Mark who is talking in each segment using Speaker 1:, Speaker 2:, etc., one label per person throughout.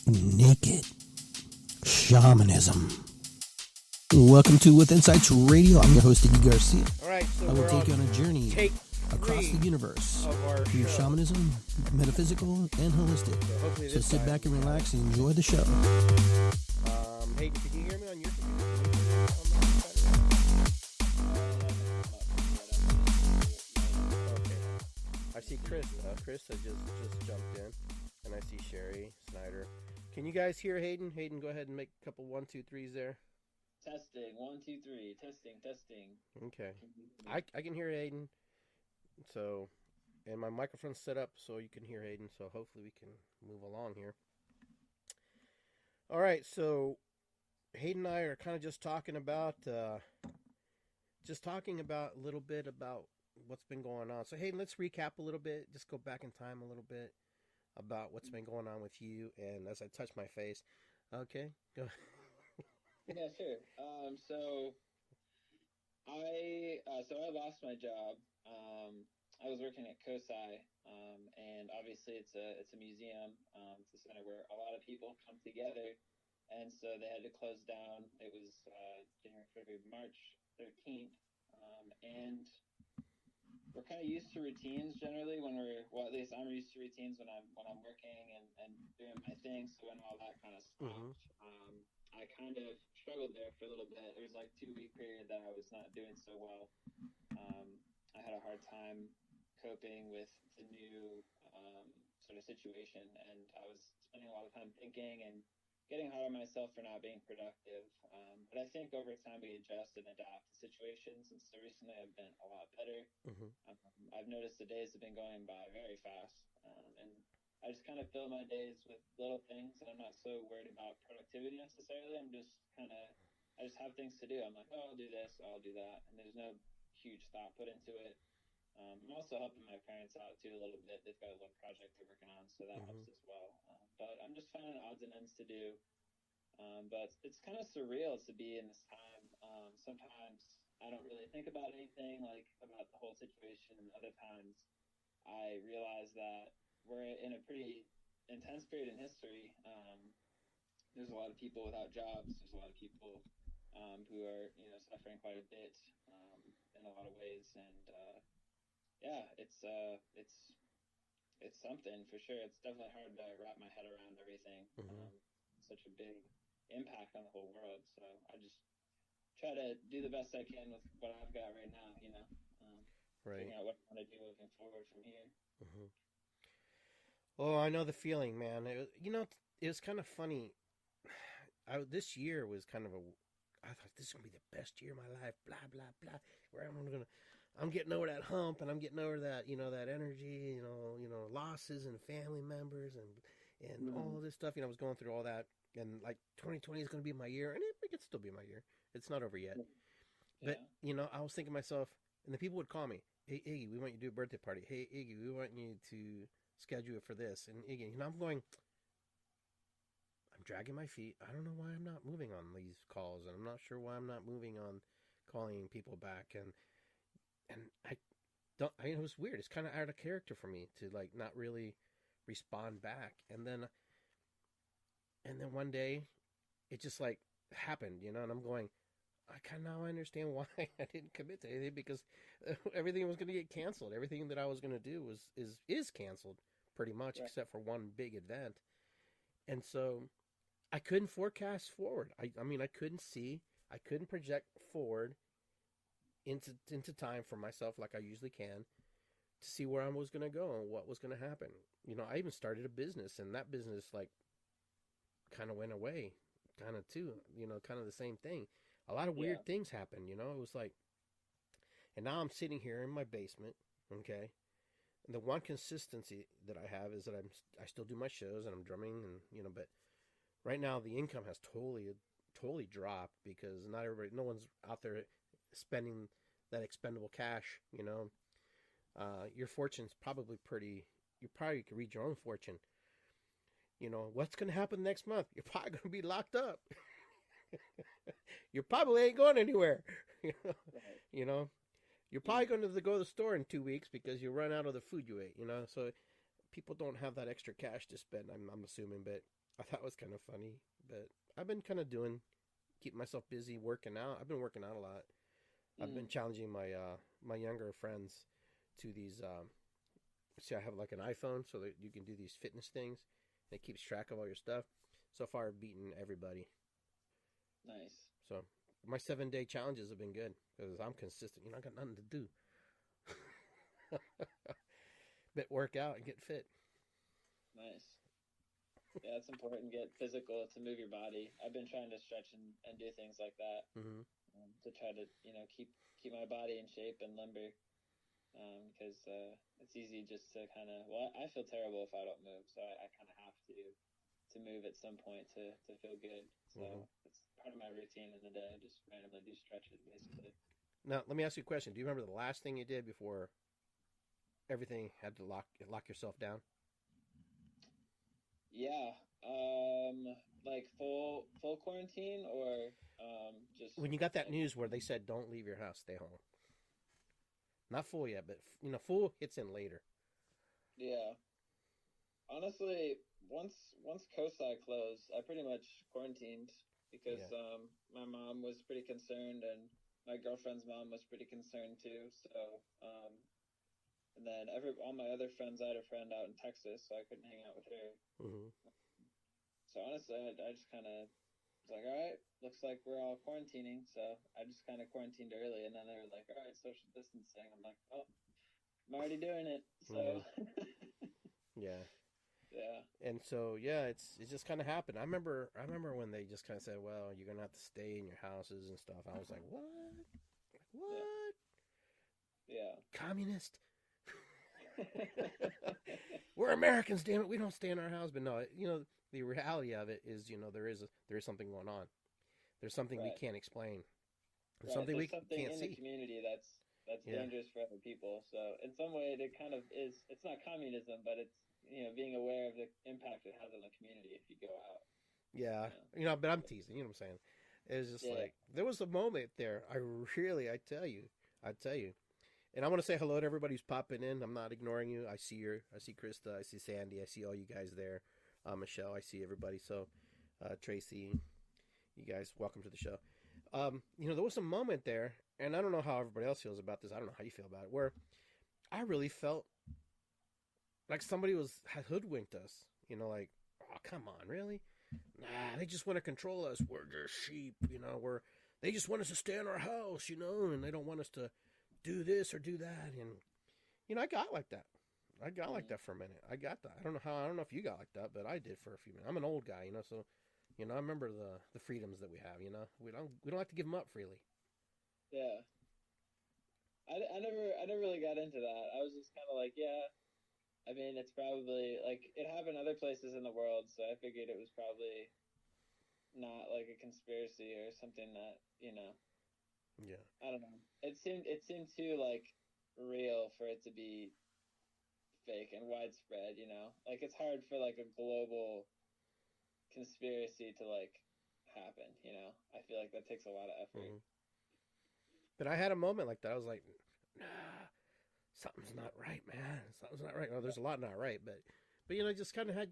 Speaker 1: Naked Shamanism. Welcome to With Insights Radio. I'm your host, Iggy Garcia.
Speaker 2: All right, so
Speaker 1: I will take you on a journey across the universe through
Speaker 2: show.
Speaker 1: shamanism, metaphysical, and holistic. So sit back and relax and enjoy the show.
Speaker 2: Hayden, can you hear me on your Okay. I see Chris. Chris has just jumped in, and I see Sherry Snyder. Can you guys hear Hayden? Hayden, go ahead and make a couple 1, 2, 3s there.
Speaker 3: Testing, 1, 2, 3. Testing.
Speaker 2: Okay. I can hear Hayden. So, and my microphone's set up so you can hear Hayden. So hopefully we can move along here. All right. So Hayden and I are kind of just talking about a little bit about what's been going on. So Hayden, let's recap a little bit. Just go back in time a little bit about what's been going on with you. And as I touch my face, okay, go.
Speaker 3: Yeah, sure. So I lost my job. I was working at COSI, and obviously it's a museum. It's a center where a lot of people come together, and so they had to close down. It was January, February, March 13th, and we're kind of used to routines generally at least I'm used to routines when I'm working and doing my thing. So when all that kind of stopped, I kind of struggled there for a little bit. There was like 2-week period that I was not doing so well. I had a hard time coping with the new sort of situation, and I was spending a lot of time thinking and getting hard on myself for not being productive. But I think over time we adjust and adapt to situations, and so recently I've been a lot better. I've noticed the days have been going by very fast, and I just kind of fill my days with little things, and I'm not so worried about productivity necessarily. I just have things to do. I'm like, oh, I'll do this, I'll do that, and there's no huge thought put into it. I'm also helping my parents out too a little bit. They've got a little project they're working on, so that helps as well. But I'm just finding odds and ends to do. But it's kind of surreal to be in this time. Sometimes I don't really think about anything, like about the whole situation, and other times I realize that we're in a pretty intense period in history. There's a lot of people without jobs. There's a lot of people who are, suffering quite a bit in a lot of ways, and it's something for sure. It's definitely hard to wrap my head around everything. Such a big impact on the whole world. So I just try to do the best I can with what I've got right now. Figuring out what I want to do moving forward from here.
Speaker 2: Oh, I know the feeling, man. It was kind of funny. This year was kind of I thought this is gonna be the best year of my life. Blah blah blah. Where I'm getting over that hump, and I'm getting over that, that energy, losses and family members and all this stuff. I was going through all that, and like 2020 is gonna be my year, and it could still be my year. It's not over yet. But I was thinking to myself, and the people would call me, "Hey Iggy, we want you to do a birthday party. Hey Iggy, we want you to schedule it for this." And Iggy, I'm going. I'm dragging my feet. I don't know why I'm not moving on these calls, and I'm not sure why I'm not moving on calling people back. And it was weird. It's kind of out of character for me to like not really respond back. And then one day it just like happened, and I'm going, now I understand why I didn't commit to anything, because everything was going to get canceled. Everything that I was going to do is canceled pretty much, right, except for one big event. And so I couldn't forecast forward. I couldn't project forward into time for myself like I usually can to see where I was going to go and what was going to happen. I even started a business, and that business like kind of went away, kind of too, kind of the same thing. A lot of weird things happened, it was like, and now I'm sitting here in my basement, okay? And the one consistency that I have is that I still do my shows, and I'm drumming, and but right now the income has totally dropped, because no one's out there spending that expendable cash. Your fortune's probably you probably could read your own fortune. What's going to happen next month? You're probably going to be locked up. You probably ain't going anywhere. You're probably going to go to the store in 2 weeks because you run out of the food you ate. So people don't have that extra cash to spend. I'm assuming, but I thought it was kind of funny. But I've been kind of keeping myself busy working out. I've been working out a lot. I've been challenging my younger friends to these. See, I have like an iPhone so that you can do these fitness things. And it keeps track of all your stuff. So far, I've beaten everybody.
Speaker 3: Nice.
Speaker 2: So my 7-day challenges have been good because I'm consistent. I got nothing to do. But work out and get fit.
Speaker 3: Nice. Yeah, it's important. Get physical to move your body. I've been trying to stretch and do things like that to try to keep my body in shape and limber. Because it's easy just to kind of, I feel terrible if I don't move, so I kind of have to move at some point to feel good. So it's part of my routine in the day. I just randomly do stretches basically.
Speaker 2: Now, let me ask you a question. Do you remember the last thing you did before everything had to lock yourself down?
Speaker 3: Yeah. Like full quarantine or just
Speaker 2: when you got that news where they said don't leave your house, stay home. Not full yet, but full hits in later.
Speaker 3: Yeah. Honestly, once COSI closed, I pretty much quarantined because my mom was pretty concerned and my girlfriend's mom was pretty concerned too. So and then all my other friends, I had a friend out in Texas, so I couldn't hang out with her. So honestly, I just kind of was like, all right, looks like we're all quarantining. So I just kind of quarantined early, and then they were like, all right, social distancing. I'm like, oh, I'm already doing it. So
Speaker 2: yeah. And so it's just kind of happened. I remember when they just kind of said, well, you're gonna have to stay in your houses and stuff. I was like, what?
Speaker 3: Yeah.
Speaker 2: Communist. We're Americans, damn it. We don't stay in our house. But no, the reality of it is, there is something going on. There's something we can't explain. There's something we can't see.
Speaker 3: In the community that's dangerous for other people. So in some way, it kind of is. It's not communism, but it's being aware of the impact it has on the community if you go out.
Speaker 2: Yeah, but I'm teasing. You know what I'm saying? It's just like there was a moment there. I tell you. And I want to say hello to everybody who's popping in. I'm not ignoring you. I see Krista. I see Sandy. I see all you guys there. Michelle, I see everybody. So, Tracy, you guys, welcome to the show. There was a moment there, and I don't know how everybody else feels about this. I don't know how you feel about it, where I really felt like somebody had hoodwinked us. Like, oh, come on, really? Nah, they just want to control us. We're just sheep, they just want us to stay in our house, and they don't want us to do this or do that. And I got like that. I got like that for a minute. I got that. I don't know if you got like that, but I did for a few minutes. I'm an old guy, so I remember the freedoms that we have. We don't have to give them up freely.
Speaker 3: Yeah. I never really got into that. I was just kind of like, yeah. I mean, it's probably like it happened other places in the world, so I figured it was probably not like a conspiracy or something that
Speaker 2: Yeah.
Speaker 3: I don't know. It seemed too like real for it to be fake and widespread, Like it's hard for like a global conspiracy to like happen, I feel like that takes a lot of effort.
Speaker 2: But I had a moment like that. I was like, nah, something's not right, man. Something's not right. Oh, there's a lot not right, but I just kind of had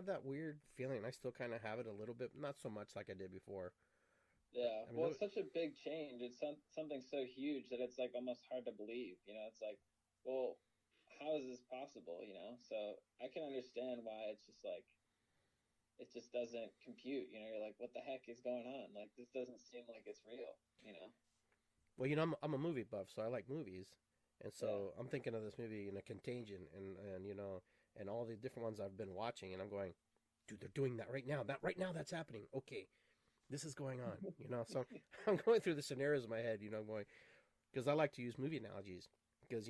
Speaker 2: that weird feeling. I still kind of have it a little bit, not so much like I did before.
Speaker 3: Yeah, well, it's such a big change. It's something so huge that it's like almost hard to believe. It's like, well, how is this possible? So I can understand why it's just like, it just doesn't compute. You're like, what the heck is going on? Like, this doesn't seem like it's real.
Speaker 2: Well, I'm a movie buff, so I like movies, and so I'm thinking of this movie, Contagion, and all the different ones I've been watching, and I'm going, dude, they're doing that right now. That right now, that's happening. Okay. This is going on, So I'm going through the scenarios in my head, going because I like to use movie analogies because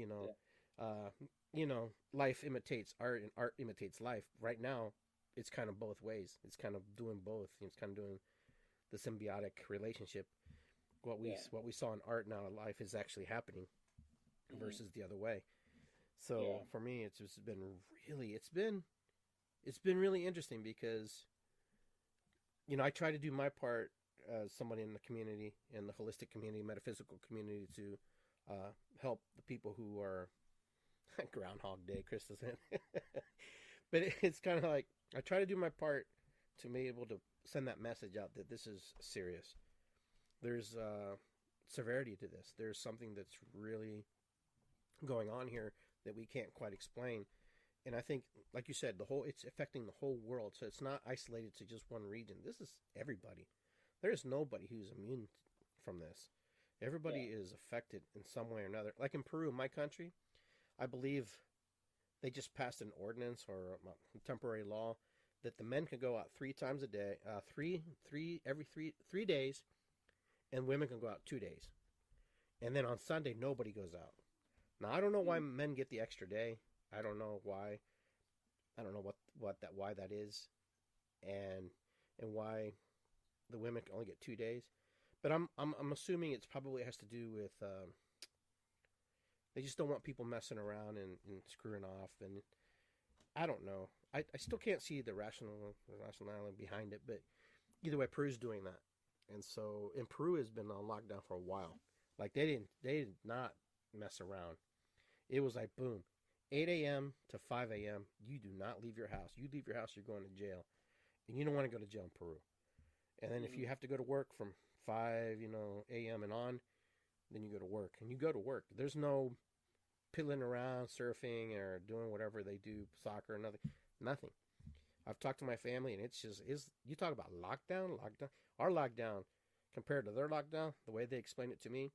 Speaker 2: life imitates art and art imitates life. Right now, it's kind of both ways. It's kind of doing both. It's kind of doing the symbiotic relationship. What we saw in art now in life is actually happening versus the other way. So for me, it's been really interesting because. I try to do my part as somebody in the community, in the holistic community, metaphysical community, to help the people who are Groundhog Day, Chris doesn't. But it's kind of like I try to do my part to be able to send that message out that this is serious. There's severity to this. There's something that's really going on here that we can't quite explain. And I think, like you said, it's affecting the whole world. So it's not isolated to just one region. This is everybody. There is nobody who's immune from this. Everybody is affected in some way or another. Like in Peru, my country, I believe they just passed an ordinance or a temporary law that the men can go out 3 times a day, every 3 days, and women can go out 2 days. And then on Sunday, nobody goes out. Now, I don't know why men get the extra day. I don't know why. I don't know why that is, and why the women can only get 2 days. But I'm assuming it's probably has to do with they just don't want people messing around and screwing off, and I don't know. I still can't see the rationality behind it, but either way, Peru's doing that, and so Peru has been on lockdown for a while. Like they did not mess around. It was like boom, 8 a.m. to 5 a.m. You do not leave your house. You leave your house, you're going to jail, and you don't want to go to jail in Peru. And then if you have to go to work from 5, a.m. and on, then you go to work. And you go to work. There's no piddling around, surfing, or doing whatever they do, soccer, or nothing. I've talked to my family, and it's just, you talk about lockdown. Our lockdown, compared to their lockdown, the way they explained it to me,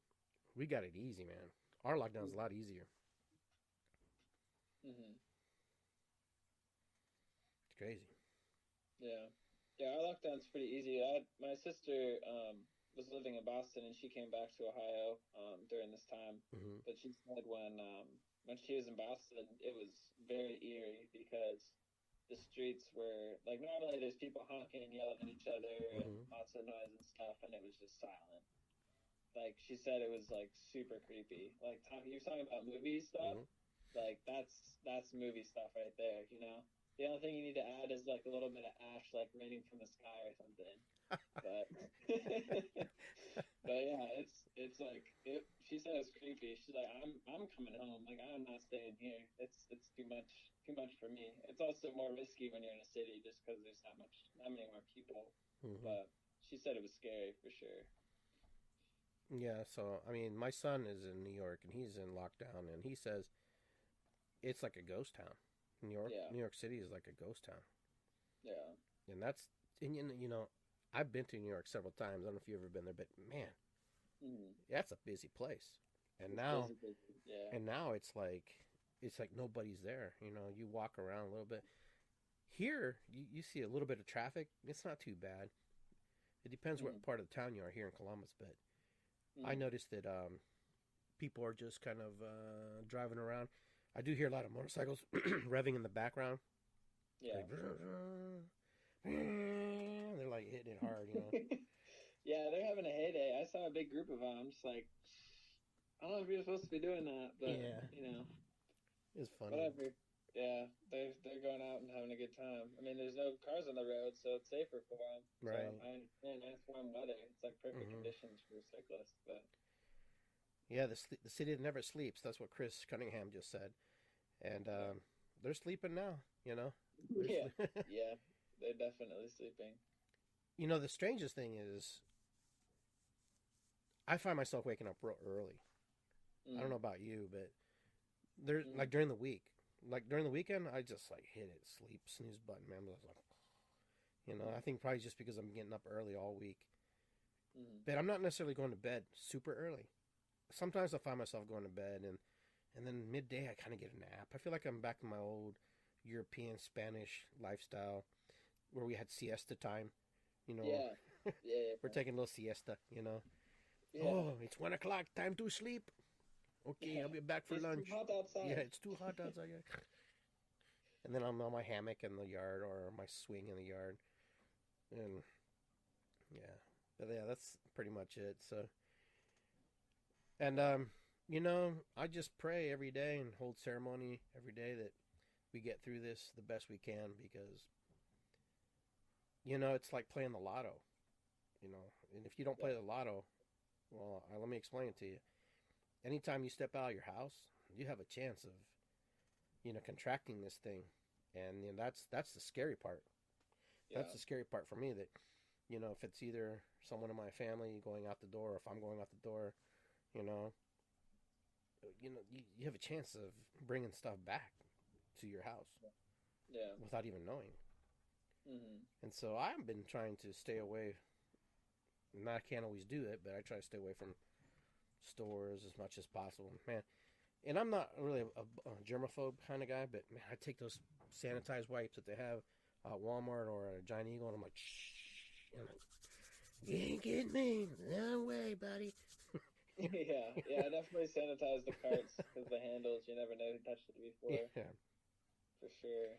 Speaker 2: we got it easy, man. Our lockdown's a lot easier.
Speaker 3: Mm-hmm.
Speaker 2: It's crazy.
Speaker 3: Yeah. Yeah, our lockdown's pretty easy. My sister was living in Boston, and she came back to Ohio during this time.
Speaker 2: Mm-hmm.
Speaker 3: But she said when she was in Boston, it was very eerie because the streets were like normally there's people honking and yelling at each other and lots of noise and stuff, and it was just silent. Like she said, it was like super creepy. Like you're talking about movie stuff, like that's movie stuff right there. The only thing you need to add is like a little bit of ash, like raining from the sky or something. But but yeah, it's like she said it's creepy. She's like, I'm coming home. Like I'm not staying here. It's too much for me. It's also more risky when you're in a city just because there's not many more people. But she said it was scary for sure.
Speaker 2: Yeah, so I mean, my son is in New York and he's in lockdown, and he says it's like a ghost town. New York City is like a ghost town.
Speaker 3: Yeah.
Speaker 2: And I've been to New York several times. I don't know if you've ever been there, but man, that's a busy place. And now, it's like nobody's there. You walk around a little bit. Here, you see a little bit of traffic. It's not too bad. It depends what part of the town you are here in Columbus, but I noticed that people are just kind of driving around. I do hear a lot of motorcycles revving in the background.
Speaker 3: Yeah.
Speaker 2: Like, they're like hitting it hard,
Speaker 3: Yeah, they're having a heyday. I saw a big group of them. I'm just like, I don't know if you're supposed to be doing that, but
Speaker 2: it's funny.
Speaker 3: Whatever. Yeah, they're going out and having a good time. I mean, there's no cars on the road, so it's safer for them.
Speaker 2: Right.
Speaker 3: So I understand nice warm weather. It's like perfect conditions for cyclists, but.
Speaker 2: Yeah, the city never sleeps. That's what Chris Cunningham just said. And they're sleeping now,
Speaker 3: Yeah, they're definitely sleeping.
Speaker 2: The strangest thing is I find myself waking up real early. I don't know about you, but there's like during the week. Like during the weekend, I just like hit it, sleep, snooze button, man. I was like, I think probably just because I'm getting up early all week. But I'm not necessarily going to bed super early. Sometimes I find myself going to bed, and then midday I kind of get a nap. I feel like I'm back in my old European Spanish lifestyle where we had siesta time.
Speaker 3: Yeah.
Speaker 2: We're taking a little siesta.
Speaker 3: Yeah.
Speaker 2: Oh, it's 1 o'clock. Time to sleep. Okay, I'll be back for lunch.
Speaker 3: It's too hot outside.
Speaker 2: Yeah, it's too hot outside. And then I'm on my hammock in the yard or my swing in the yard, and but that's pretty much it. So. And, I just pray every day and hold ceremony every day that we get through this the best we can because, it's like playing the lotto, and if you don't play the lotto, well, let me explain it to you. Anytime you step out of your house, you have a chance of contracting this thing, and that's the scary part.
Speaker 3: Yeah.
Speaker 2: That's the scary part for me. That if it's either someone in my family going out the door, or if I'm going out the door, you know, you have a chance of bringing stuff back to your house,
Speaker 3: yeah,
Speaker 2: without even knowing.
Speaker 3: mm-hmm.
Speaker 2: And so I've been trying to stay away. And I can't always do it, but I try to stay away from stores as much as possible, man. And I'm not really a germaphobe kind of guy, but man, I take those sanitized wipes that they have at Walmart or at a Giant Eagle, and I'm like, shh. I'm like, you ain't getting me. No way, buddy.
Speaker 3: yeah, I definitely sanitize the carts because the handles, you never know who touched it before.
Speaker 2: Yeah.
Speaker 3: For sure.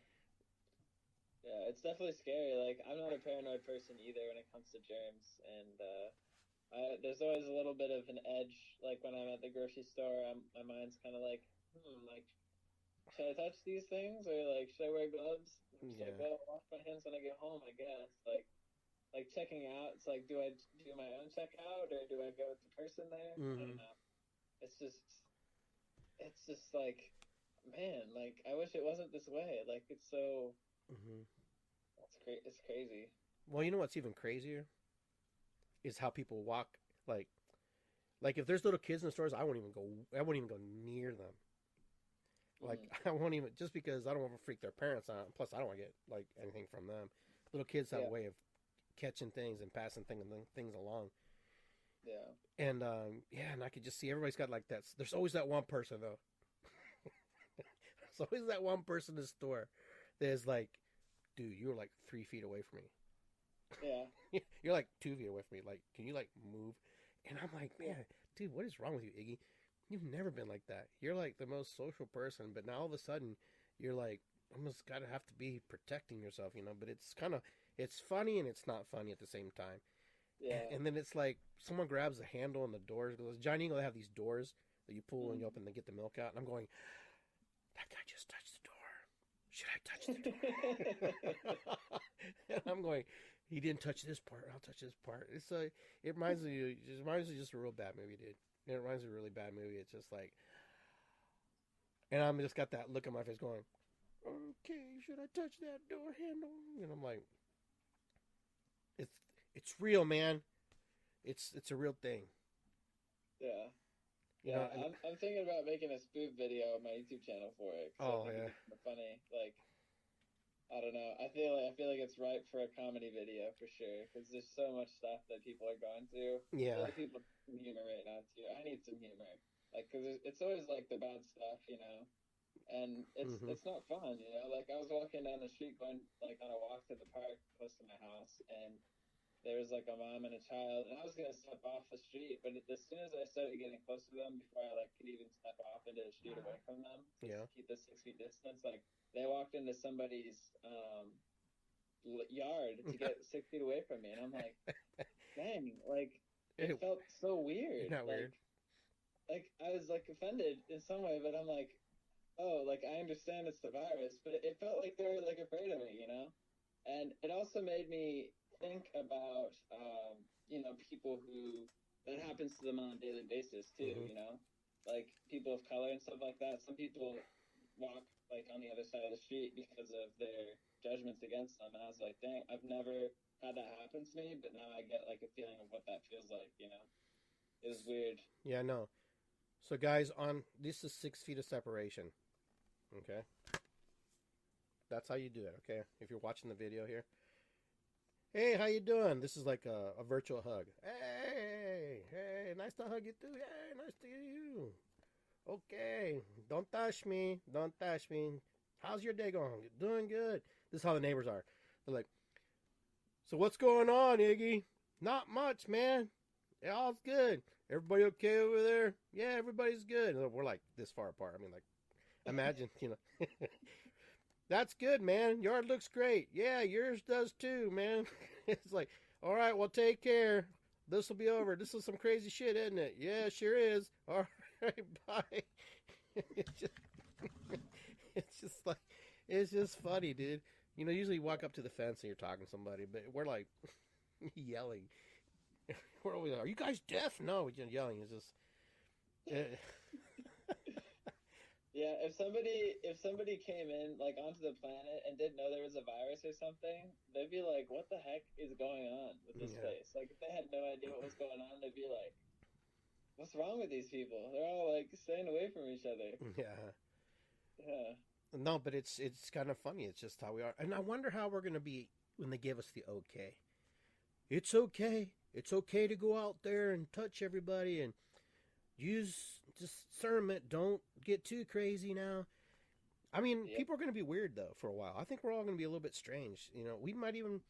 Speaker 3: Yeah, it's definitely scary. Like, I'm not a paranoid person either when it comes to germs, and there's always a little bit of an edge. Like when I'm at the grocery store, my mind's kind of like, like, should I touch these things, or like, should I wear gloves? Should I go wash my hands when I get home? I guess like checking out. It's like, do I do my own checkout, or do I go with the person there?
Speaker 2: Mm-hmm.
Speaker 3: I don't know. It's just like, man, like I wish it wasn't this way. Like it's so.
Speaker 2: Mm-hmm.
Speaker 3: It's crazy.
Speaker 2: Well, you know what's even crazier is how people walk. Like if there's little kids in the stores, I won't even go near them. Like I won't even, just because I don't want to freak their parents out. Plus, I don't want to get like anything from them. Little kids have a way of catching things and passing things along.
Speaker 3: Yeah.
Speaker 2: And and I could just see everybody's got like that. There's always that one person though. There's always that one person in the store that's like, dude, you're like 3 feet away from me.
Speaker 3: Yeah.
Speaker 2: You're like 2 feet away from me. Like, can you like move? And I'm like, man, dude, what is wrong with you, Iggy? You've never been like that. You're like the most social person, but now all of a sudden you're like almost gotta have to be protecting yourself, But it's funny and it's not funny at the same time.
Speaker 3: Yeah.
Speaker 2: And then it's like someone grabs the handle on the doors. Giant Eagle, they have these doors that you pull and you open and get the milk out. And I'm going, that guy just touched the door. Should I touch the door? And I'm going, he didn't touch this part. I'll touch this part. It's it reminds me just a real bad movie, dude. It reminds me of a really bad movie. It's just like, and I'm just got that look on my face going, okay, should I touch that door handle? And I'm like, it's real, man. It's a real thing.
Speaker 3: Yeah.
Speaker 2: You know,
Speaker 3: I'm thinking about making a spoof video on my YouTube channel for it.
Speaker 2: Oh yeah.
Speaker 3: It's funny, like, I don't know. I feel like it's ripe for a comedy video for sure, because there's so much stuff that people are going through.
Speaker 2: Yeah.
Speaker 3: A lot of people need some humor right now too. I need some humor, like, because it's always like the bad stuff, and it's not fun, Like I was walking down the street going like on a walk to the park close to my house, and there was like a mom and a child, and I was gonna step off the street, but as soon as I started getting close to them, before I like could even step off into the street away from them, to keep the 6 feet distance, like they walked into somebody's yard to get 6 feet away from me, and I'm like, dang, like it felt so weird.
Speaker 2: Isn't that weird?
Speaker 3: Like I was like offended in some way, but I'm like, oh, like I understand it's the virus, but it felt like they were like afraid of me, and it also made me think about people who that happens to them on a daily basis too, like people of color and stuff like that. Some people walk like on the other side of the street because of their judgments against them, and I was like, dang, I've never had that happen to me, but now I get like a feeling of what that feels like. It was weird.
Speaker 2: Yeah, I know. So guys, this is 6 feet of separation. Okay, that's how you do it. Okay, if you're watching the video here. Hey, how you doing? This is like a virtual hug. Hey, nice to hug you too. Hey, nice to you. Okay, don't touch me. How's your day going? Doing good. This is how the neighbors are. They're like, so what's going on, Iggy? Not much, man. Yeah, all's good. Everybody okay over there? Yeah, everybody's good. And we're like this far apart. I mean, like, imagine, That's good, man. Yard looks great. Yeah, yours does too, man. It's like, all right, well, take care. This will be over. This is some crazy shit, isn't it? Yeah, sure is. All right, bye. It's just funny, dude. Usually you walk up to the fence and you're talking to somebody, but we're like yelling. We're always like, are you guys deaf? No, we're just yelling. It's just...
Speaker 3: Yeah, if somebody came in like onto the planet and didn't know there was a virus or something, they'd be like, "What the heck is going on with this
Speaker 2: Yeah.
Speaker 3: place?" Like if they had no idea what was going on, they'd be like, "What's wrong with these people? They're all like staying away from each other."
Speaker 2: Yeah.
Speaker 3: Yeah.
Speaker 2: No, but it's kind of funny. It's just how we are, and I wonder how we're gonna be when they give us the okay. It's okay. It's okay to go out there and touch everybody and use discernment. Don't get too crazy now. I mean,
Speaker 3: Yep.
Speaker 2: people are going to be weird though for a while. I think we're all going to be a little bit strange. We might even,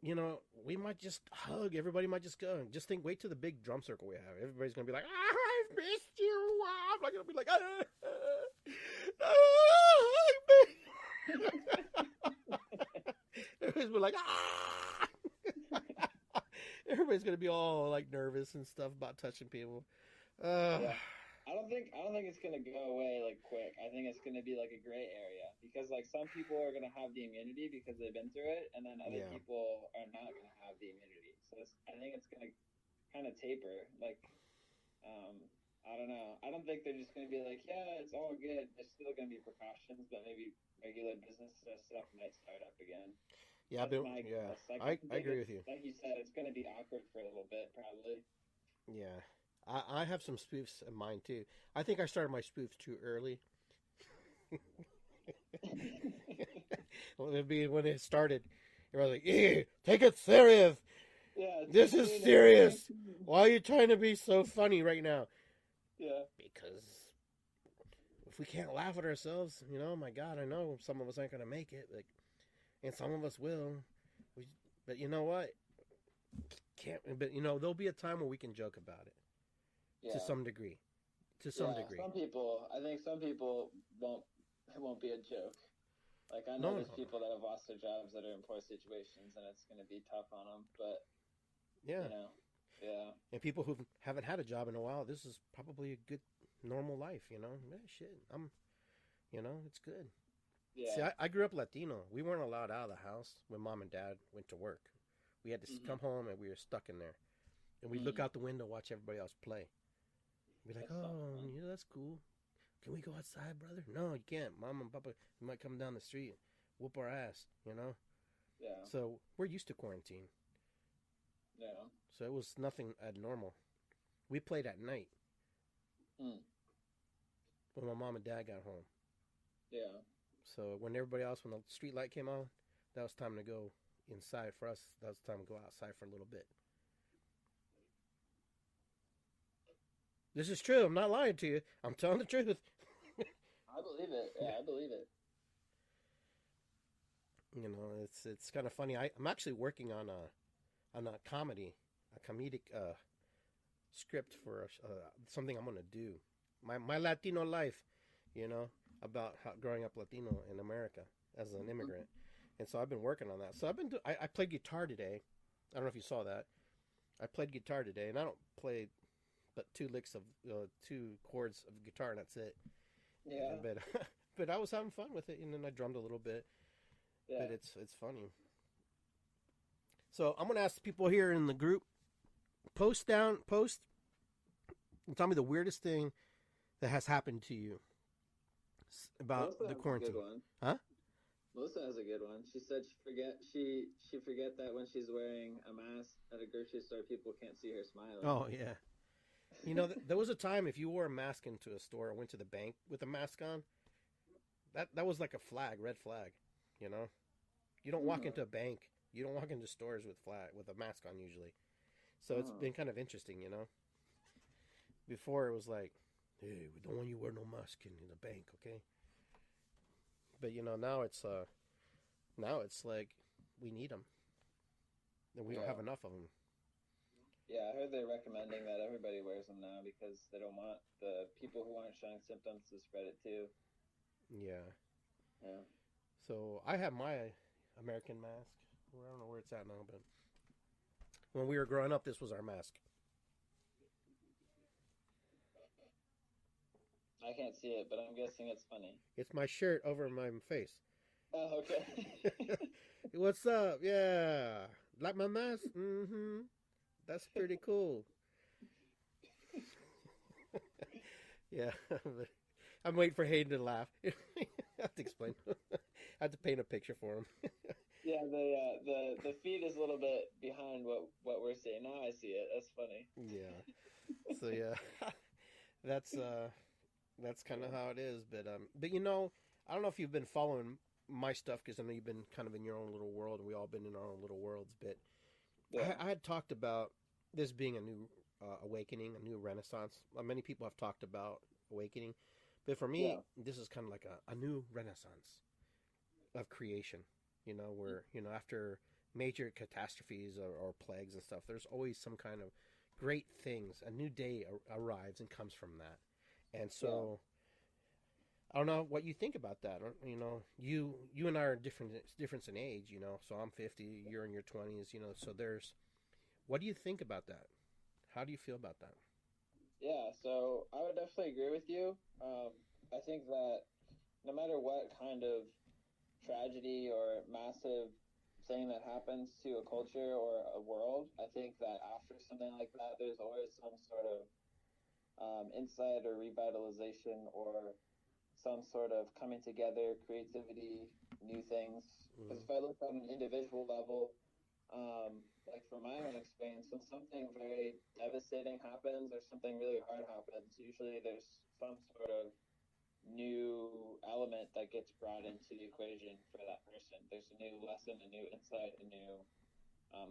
Speaker 2: we might just hug. Everybody might just go. Just think. Wait till the big drum circle we have. Everybody's going to be like, I've missed you. I'm not going to be like, Everybody's be like, ah. Everybody's gonna be all like nervous and stuff about touching people.
Speaker 3: Yeah. I don't think it's gonna go away like quick. I think it's gonna be like a gray area because like some people are gonna have the immunity because they've been through it, and then other
Speaker 2: Yeah.
Speaker 3: people are not gonna have the immunity. So I think it's gonna kind of taper. Like, um, I don't know. I don't think they're just gonna be like, yeah, it's all good. There's still gonna be precautions, but maybe regular business stuff might start up again.
Speaker 2: Yeah,
Speaker 3: That's
Speaker 2: but
Speaker 3: my
Speaker 2: yeah,
Speaker 3: guess. Like
Speaker 2: I
Speaker 3: think
Speaker 2: agree with
Speaker 3: it's
Speaker 2: you.
Speaker 3: like you said, it's gonna be awkward for a little bit probably.
Speaker 2: Yeah, I have some spoofs in mind too. I think I started my spoofs too early. Well, it'd be when it started. Everybody's like, "Ew, take it serious.
Speaker 3: Yeah,
Speaker 2: This
Speaker 3: too
Speaker 2: is
Speaker 3: soon,
Speaker 2: serious.
Speaker 3: everybody.
Speaker 2: Why are you trying to be so funny right now?"
Speaker 3: Yeah.
Speaker 2: Because if we can't laugh at ourselves, my God, I know some of us aren't gonna make it, and some of us will. But you know what? Can't. But there'll be a time where we can joke about it to
Speaker 3: Yeah.
Speaker 2: some degree. To some
Speaker 3: Yeah,
Speaker 2: degree.
Speaker 3: some people. I think some people won't. It won't be a joke. Like I know
Speaker 2: No, no,
Speaker 3: there's people that have lost their jobs that are in poor situations, and it's going to be tough on them. But
Speaker 2: yeah.
Speaker 3: you know, yeah,
Speaker 2: And people who haven't had a job in a while, this is probably a good normal life. Shit. It's good. See,
Speaker 3: yeah.
Speaker 2: I grew up Latino. We weren't allowed out of the house when mom and dad went to work. We had to come home and we were stuck in there. And we'd look out the window, watch everybody else play. We'd be like,
Speaker 3: That's not
Speaker 2: oh,
Speaker 3: fun.
Speaker 2: that's cool. Can we go outside, brother? No, you can't. Mom and Papa might come down the street and whoop our ass.
Speaker 3: Yeah,
Speaker 2: So we're used to quarantine.
Speaker 3: yeah.
Speaker 2: So it was nothing abnormal. We played at night
Speaker 3: Mm.
Speaker 2: when my mom and dad got home.
Speaker 3: Yeah,
Speaker 2: So when everybody else, when the street light came on, that was time to go inside for us. That was time to go outside for a little bit. This is true. I'm not lying to you. I'm telling the truth.
Speaker 3: I believe it. Yeah, I believe it.
Speaker 2: It's kind of funny. I'm actually working on a comedic script for something I'm gonna do. My Latino life, about how growing up Latino in America as an immigrant, and so I've been working on that. So I played guitar today. I don't know if you saw that. I played guitar today, and I don't play but two chords of guitar, and that's it.
Speaker 3: Yeah,
Speaker 2: But but I was having fun with it, and then I drummed a little bit.
Speaker 3: yeah.
Speaker 2: But it's funny. So I'm gonna ask the people here in the group, post, and tell me the weirdest thing that has happened to you about
Speaker 3: Melissa
Speaker 2: the
Speaker 3: has a
Speaker 2: quarantine.
Speaker 3: good one.
Speaker 2: Huh?
Speaker 3: Melissa has a good one. She said she forget that when she's wearing a mask at a grocery store, people can't see her smiling.
Speaker 2: Oh yeah. There was a time if you wore a mask into a store or went to the bank with a mask on, that was like a red flag. You don't walk into a bank, you don't walk into stores with a mask on usually. So it's been kind of interesting. Before it was like, hey, we don't want you to wear no mask in the bank, okay? But now it's like we need them, and we don't have enough of them.
Speaker 3: Yeah, I heard they're recommending that everybody wears them now because they don't want the people who aren't showing symptoms to spread it too.
Speaker 2: Yeah.
Speaker 3: Yeah.
Speaker 2: So I have my American mask. I don't know where it's at now, but when we were growing up, this was our mask.
Speaker 3: I can't see it, but I'm guessing it's funny.
Speaker 2: It's my shirt over my face.
Speaker 3: Oh, okay.
Speaker 2: What's up? Yeah. Like my mask? Mm-hmm. That's pretty cool. Yeah. I'm waiting for Hayden to laugh. I have to explain. I have to paint a picture for him.
Speaker 3: Yeah, the feed is a little bit behind what we're seeing. Now I see it. That's funny.
Speaker 2: Yeah. So yeah, that's kind of how it is. But you know, I don't know if you've been following my stuff because I know you've been kind of in your own little world, and we all been in our own little worlds. But
Speaker 3: Yeah.
Speaker 2: I had talked about this being a new awakening, a new renaissance. Many people have talked about awakening, but for me,
Speaker 3: Yeah.
Speaker 2: this is kind of like a new renaissance of creation. You know, where after major catastrophes or plagues and stuff, there's always some kind of great things. A new day arrives and comes from that, and so. I don't know what you think about that. You know, you and I are difference in age. You know, so I'm 50, you're in your 20s. You know, so there's. What do you think about that? How do you feel about that?
Speaker 3: Yeah, so I would definitely agree with you. I think that no matter what kind of tragedy or massive thing that happens to a culture or a world, I think that after something like that, there's always some sort of insight or revitalization or some sort of coming together, creativity, new things. Because
Speaker 2: Mm-hmm.
Speaker 3: if I look on an individual level, like from my own experience, when something very devastating happens or something really hard happens, usually there's some sort of new element that gets brought into the equation for that person. There's a new lesson, a new insight, a new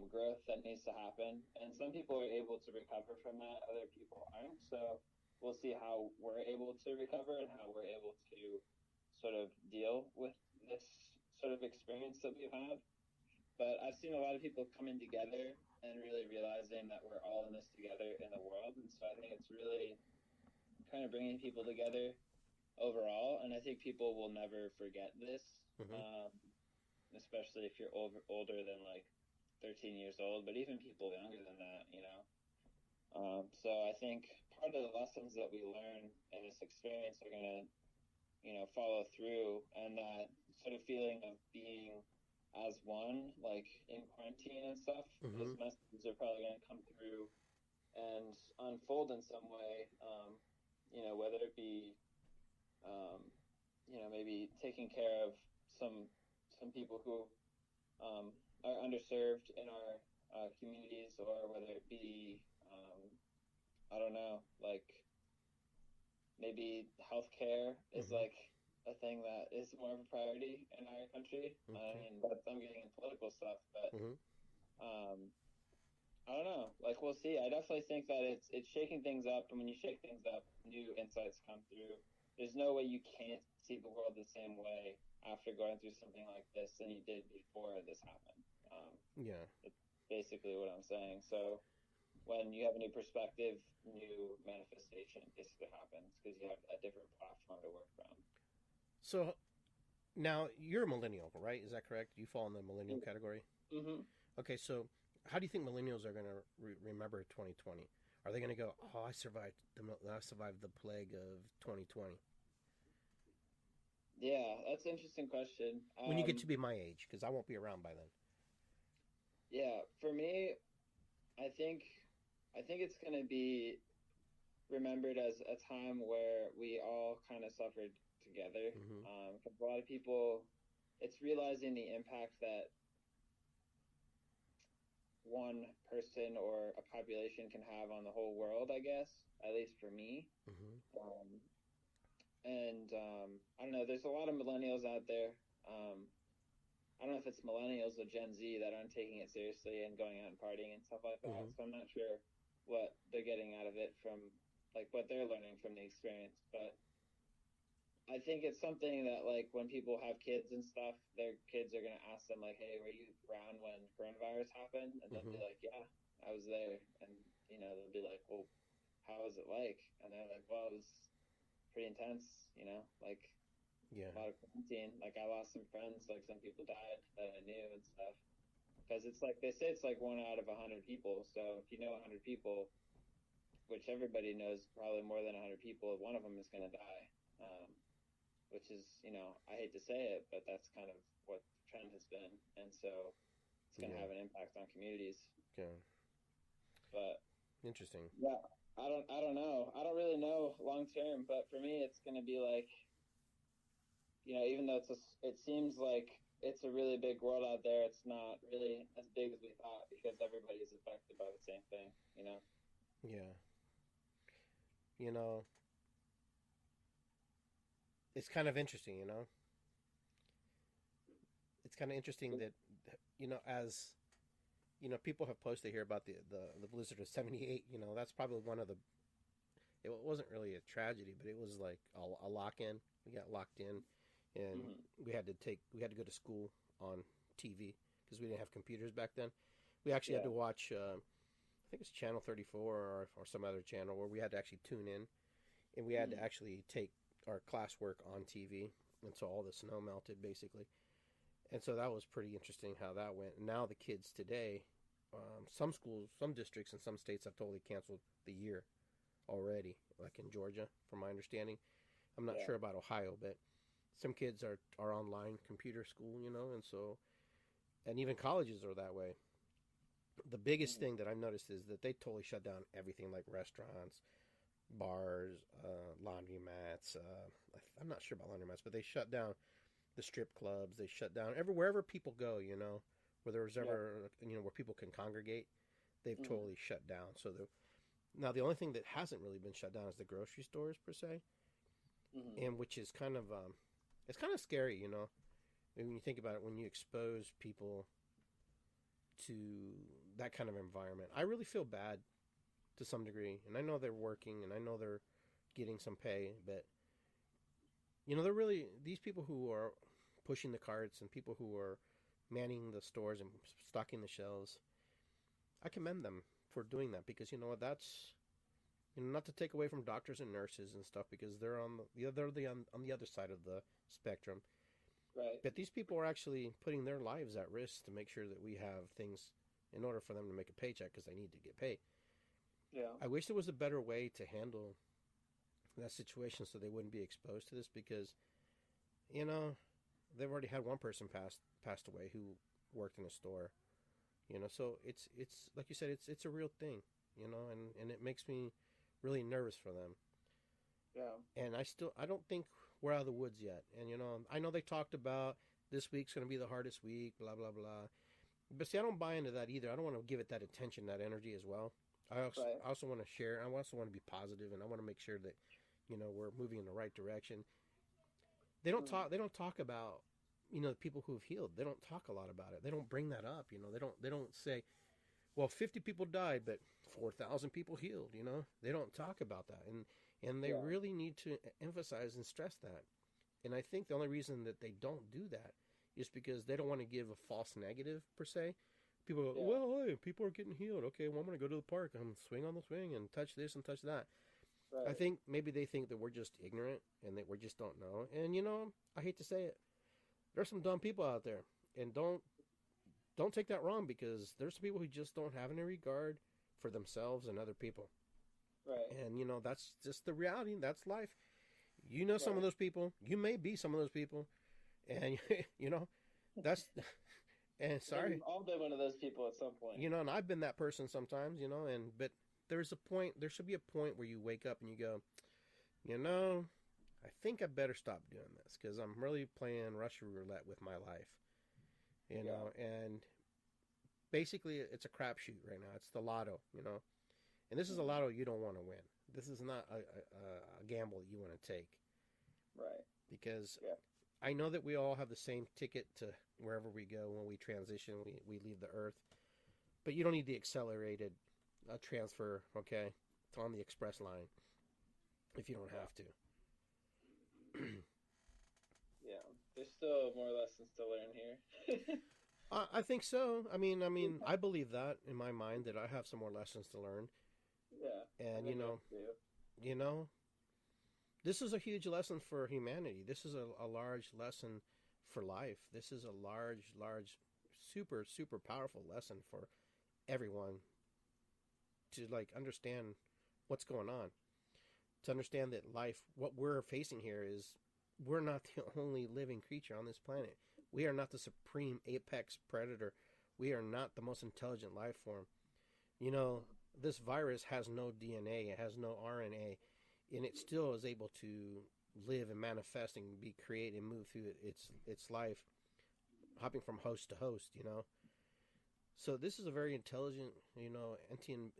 Speaker 3: growth that needs to happen. And some people are able to recover from that, other people aren't. So we'll see how we're able to recover and how we're able to sort of deal with this sort of experience that we've had. But I've seen a lot of people coming together and really realizing that we're all in this together in the world. And so I think it's really kind of bringing people together overall. And I think people will never forget this,
Speaker 2: Mm-hmm.
Speaker 3: especially if you're older than like 13 years old, but even people younger than that, you know. So I think part of the lessons that we learn in this experience are going to, follow through, and that sort of feeling of being as one, like in quarantine and stuff, those
Speaker 2: Mm-hmm.
Speaker 3: messages are probably going to come through and unfold in some way, whether it be, um, maybe taking care of some people who are underserved in our communities, or whether it be, I don't know, like maybe healthcare is
Speaker 2: Mm-hmm.
Speaker 3: like a thing that is more of a priority in our country. I
Speaker 2: Okay.
Speaker 3: mean, I'm getting into political stuff, but
Speaker 2: Mm-hmm.
Speaker 3: um, I don't know. Like we'll see. I definitely think that it's shaking things up, and when you shake things up, new insights come through. There's no way you can't see the world the same way after going through something like this than you did before this happened.
Speaker 2: Yeah.
Speaker 3: It's basically what I'm saying. So when you have a new perspective, new manifestation basically happens because you have a different platform to work from.
Speaker 2: So now you're a millennial, right? Is that correct? You fall in the millennial category.
Speaker 3: Mm-hmm.
Speaker 2: Okay. So how do you think millennials are going to remember 2020? Are they going to go, "Oh, I survived the plague of 2020"?
Speaker 3: Yeah, that's an interesting question.
Speaker 2: When you get to be my age, because I won't be around by then.
Speaker 3: Yeah, for me, I think I think it's going to be remembered as a time where we all kind of suffered together.
Speaker 2: Mm-hmm.
Speaker 3: Because a lot of people, it's realizing the impact that one person or a population can have on the whole world, I guess, at least for me.
Speaker 2: Mm-hmm.
Speaker 3: Um, and I don't know, there's a lot of millennials out there. I don't know if it's millennials or Gen Z that aren't taking it seriously and going out and partying and stuff like that.
Speaker 2: Mm-hmm.
Speaker 3: So I'm not sure what they're getting out of it from, like, what they're learning from the experience. But I think it's something that, like, when people have kids and stuff, their kids are going to ask them, like, hey, were you around when coronavirus happened? And they'll
Speaker 2: Mm-hmm.
Speaker 3: be like, yeah, I was there. And, they'll be like, well, how was it like? And they're like, well, it was pretty intense, like
Speaker 2: Yeah.
Speaker 3: a lot of quarantine. Like, I lost some friends, like, some people died that I knew and stuff. Because it's like, they say it's like 1 out of 100 people. So if you know 100 people, which everybody knows probably more than 100 people, one of them is going to die. Which is, I hate to say it, but that's kind of what the trend has been. And so it's going to
Speaker 2: Yeah.
Speaker 3: have an impact on communities.
Speaker 2: Okay.
Speaker 3: But
Speaker 2: Interesting.
Speaker 3: yeah, I don't know. I don't really know long term, but for me, it's going to be like, even though it seems like it's a really big world out there, it's not really as big as we thought because everybody's affected by the same thing, you know?
Speaker 2: Yeah. You know, it's kind of interesting, It's kind of interesting that, as, people have posted here about the blizzard of 78, that's probably one of the, it wasn't really a tragedy, but it was like a lock-in. We got locked in, and we had to go to school on TV because we didn't have computers back then. We actually had to watch, I think it's Channel 34 or some other channel where we had to actually tune in, and we had to actually take our classwork on TV until all the snow melted, basically. And so that was pretty interesting how that went. And now the kids today, some schools, some districts, and some states have totally canceled the year already, like in Georgia, from my understanding. I'm not sure about Ohio, but some kids are online computer school, and even colleges are that way. The biggest thing that I've noticed is that they totally shut down everything, like restaurants, bars, laundromats. I'm not sure about laundromats, but they shut down the strip clubs. They shut down wherever people go, where there's ever, where people can congregate. They've totally shut down. So now the only thing that hasn't really been shut down is the grocery stores per se, and which is kind of it's kind of scary, when you think about it. When you expose people to that kind of environment, I really feel bad to some degree, and I know they're working, and I know they're getting some pay, but they're really, these people who are pushing the carts and people who are manning the stores and stocking the shelves, I commend them for doing that, because that's, not to take away from doctors and nurses and stuff, because they're on the other side of the spectrum.
Speaker 3: Right.
Speaker 2: But these people are actually putting their lives at risk to make sure that we have things in order for them to make a paycheck, because they need to get paid.
Speaker 3: Yeah.
Speaker 2: I wish there was a better way to handle that situation so they wouldn't be exposed to this, because, they've already had one person passed away who worked in a store, so it's like you said, it's a real thing, and it makes me really nervous for them.
Speaker 3: Yeah.
Speaker 2: And I don't think we're out of the woods yet. And, I know they talked about this week's going to be the hardest week, blah, blah, blah. But see, I don't buy into that either. I don't want to give it that attention, that energy as well. I also want to share. I also want to be positive, and I want to make sure that, we're moving in the right direction. They don't talk about, the people who have healed. They don't talk a lot about it. They don't bring that up. They don't say, well, 50 people died, but 4,000 people healed. They don't talk about that, and they really need to emphasize and stress that. And I think the only reason that they don't do that is because they don't want to give a false negative per se. People go, well, hey, people are getting healed. Okay, well, I'm going to go to the park and swing on the swing and touch this and touch that.
Speaker 3: Right.
Speaker 2: I think maybe they think that we're just ignorant and that we just don't know. And I hate to say it, there's some dumb people out there, and don't take that wrong, because there's some people who just don't have any regard for themselves and other people.
Speaker 3: Right.
Speaker 2: And that's just the reality. That's life. Some of those people. You may be some of those people, and that's. And sorry,
Speaker 3: we've all been one of those people at some point.
Speaker 2: And I've been that person sometimes. But there's a point. There should be a point where you wake up and you go, I think I better stop doing this, because I'm really playing Russian roulette with my life. And basically it's a crapshoot right now. It's the lotto, and this is a lotto you don't want to win. This is not a gamble that you want to take.
Speaker 3: Right.
Speaker 2: Because I know that we all have the same ticket to wherever we go when we transition, we leave the earth. But you don't need the accelerated transfer, okay, on the express line if you don't have to.
Speaker 3: Yeah, there's still more lessons to learn here.
Speaker 2: I think so. I mean, I believe that in my mind, that I have some more lessons to learn.
Speaker 3: Yeah.
Speaker 2: And this is a huge lesson for humanity. This is a large lesson for life. This is a large, super, super powerful lesson for everyone to understand what's going on. To understand that life, what we're facing here is, we're not the only living creature on this planet. We are not the supreme apex predator. We are not the most intelligent life form. this virus has no DNA, it has no RNA, and it still is able to live and manifest and be create and move through its life, hopping from host to host, you know. So this is a very intelligent, you know,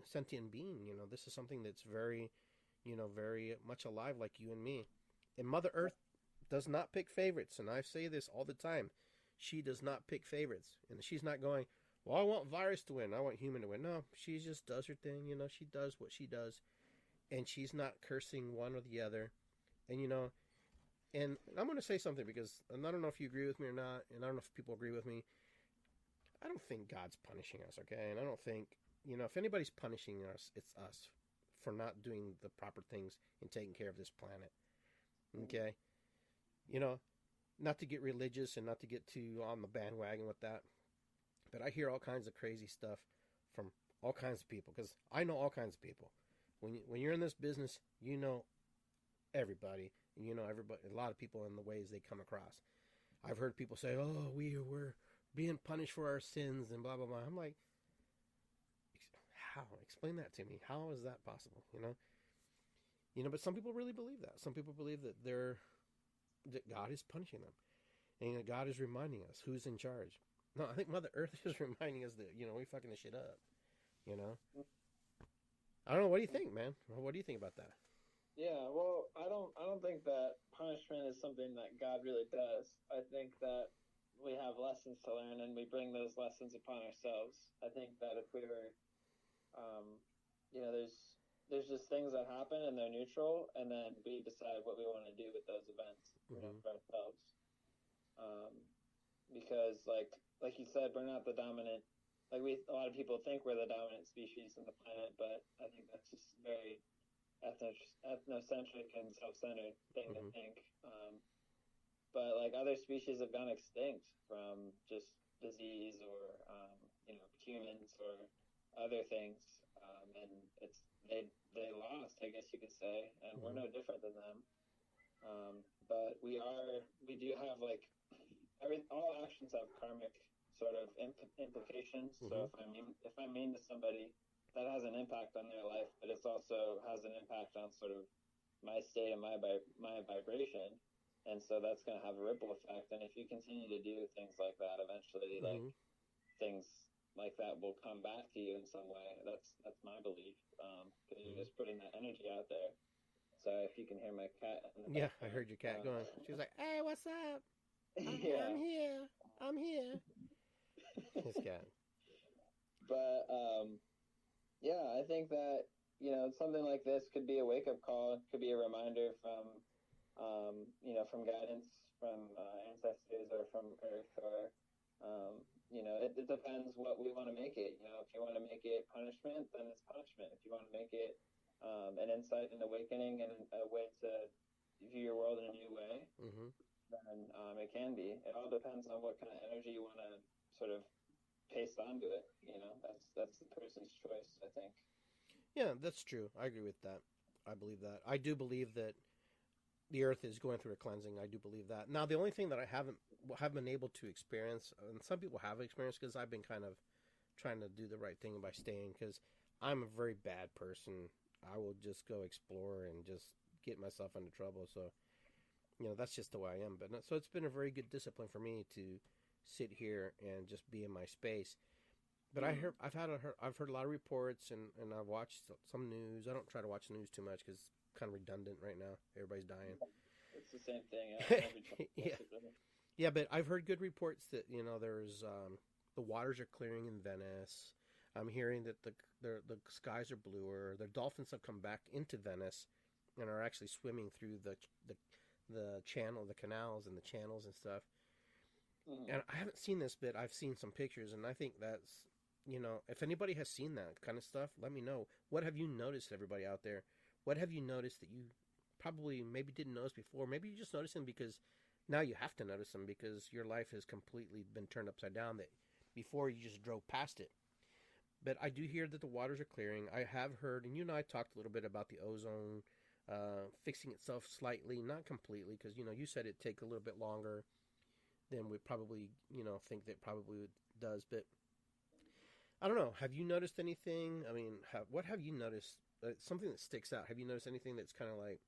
Speaker 2: sentient being. You know, this is something that's very, you know, very much alive like you and me. And Mother Earth does not pick favorites, and I say this all the time. She does not pick favorites, and she's not going, well, I want virus to win, I want human to win. No, she just does her thing. You know, she does what she does, and she's not cursing one or the other. And you know, and I'm going to say something because and I don't know if you agree with me or not, and I don't know if people agree with me. I don't think God's punishing us, okay? And I don't think, you know, if anybody's punishing us, it's us for not doing the proper things and taking care of this planet, okay? You know, not to get religious and not to get too on the bandwagon with that, but I hear all kinds of crazy stuff from all kinds of people because I know all kinds of people. When you're in this business, you know everybody, and you know everybody, a lot of people in the ways they come across. I've heard people say, oh, we're being punished for our sins and blah, blah, blah. I'm like, how? Explain that to me. How is that possible? You know, but some people really believe that. Some people believe that that God is punishing them. And you know, God is reminding us who's in charge. No, I think Mother Earth is reminding us that, you know, we fucking this shit up. You know? I don't know. What do you think, man? What do you think about that?
Speaker 3: Yeah, well, I don't think that punishment is something that God really does. I think that we have lessons to learn, and we bring those lessons upon ourselves. I think that if we were, you know, there's just things that happen and they're neutral, and then we decide what we want to do with those events, you know, for ourselves. Because like you said, we're not the dominant. Like a lot of people think we're the dominant species on the planet, but I think that's just very ethnocentric and self-centered thing to think. But like other species have gone extinct from just disease or you know, humans or other things, and they lost, I guess you could say, and we're no different than them. But we do have like all actions have karmic sort of implications. So if I'm mean to somebody, that has an impact on their life, but it also has an impact on sort of my state and my vibration. And so that's going to have a ripple effect. And if you continue to do things like that, eventually, like things like that will come back to you in some way. That's my belief. Because you're just putting that energy out there. So if you can hear my cat.
Speaker 2: Yeah, I heard your cat going. She was like, "Hey, what's up? I'm here. I'm here." His cat.
Speaker 3: But yeah, I think that, you know, something like this could be a wake-up call. It could be a reminder from you know, from guidance from ancestors or from Earth, or you know, it depends what we want to make it. You know, if you want to make it punishment, then it's punishment. If you want to make it an insight and awakening and a way to view your world in a new way, then it can be. It all depends on what kind of energy you want to sort of paste onto it. You know, that's the person's choice, I think.
Speaker 2: Yeah, that's true. I agree with that. I believe that. I do believe that the earth is going through a cleansing. I do believe that. Now, the only thing that I haven't been able to experience, and some people have experienced, because I've been kind of trying to do the right thing by staying, because I'm a very bad person. I will just go explore and just get myself into trouble. So, you know, that's just the way I am. But so it's been a very good discipline for me to sit here and just be in my space. But I've heard a lot of reports, and I've watched some news. I don't try to watch the news too much because it's kind of redundant right now. Everybody's dying.
Speaker 3: It's the same thing.
Speaker 2: Yeah, but I've heard good reports that, you know, there's the waters are clearing in Venice. I'm hearing that the skies are bluer. The dolphins have come back into Venice and are actually swimming through the channel, the canals and the channels and stuff. And I haven't seen this, but I've seen some pictures, and I think that's, you know, if anybody has seen that kind of stuff, let me know. What have you noticed, everybody out there? What have you noticed that you probably maybe didn't notice before? Maybe you just noticed them because now you have to notice them because your life has completely been turned upside down, that before you just drove past it. But I do hear that the waters are clearing. I have heard, and you and I talked a little bit about the ozone fixing itself slightly, not completely, because, you know, you said it'd take a little bit longer than we probably, you know, think that probably does. But I don't know. Have you noticed anything? I mean, what have you noticed? Something that sticks out. Have you noticed anything that's kind of like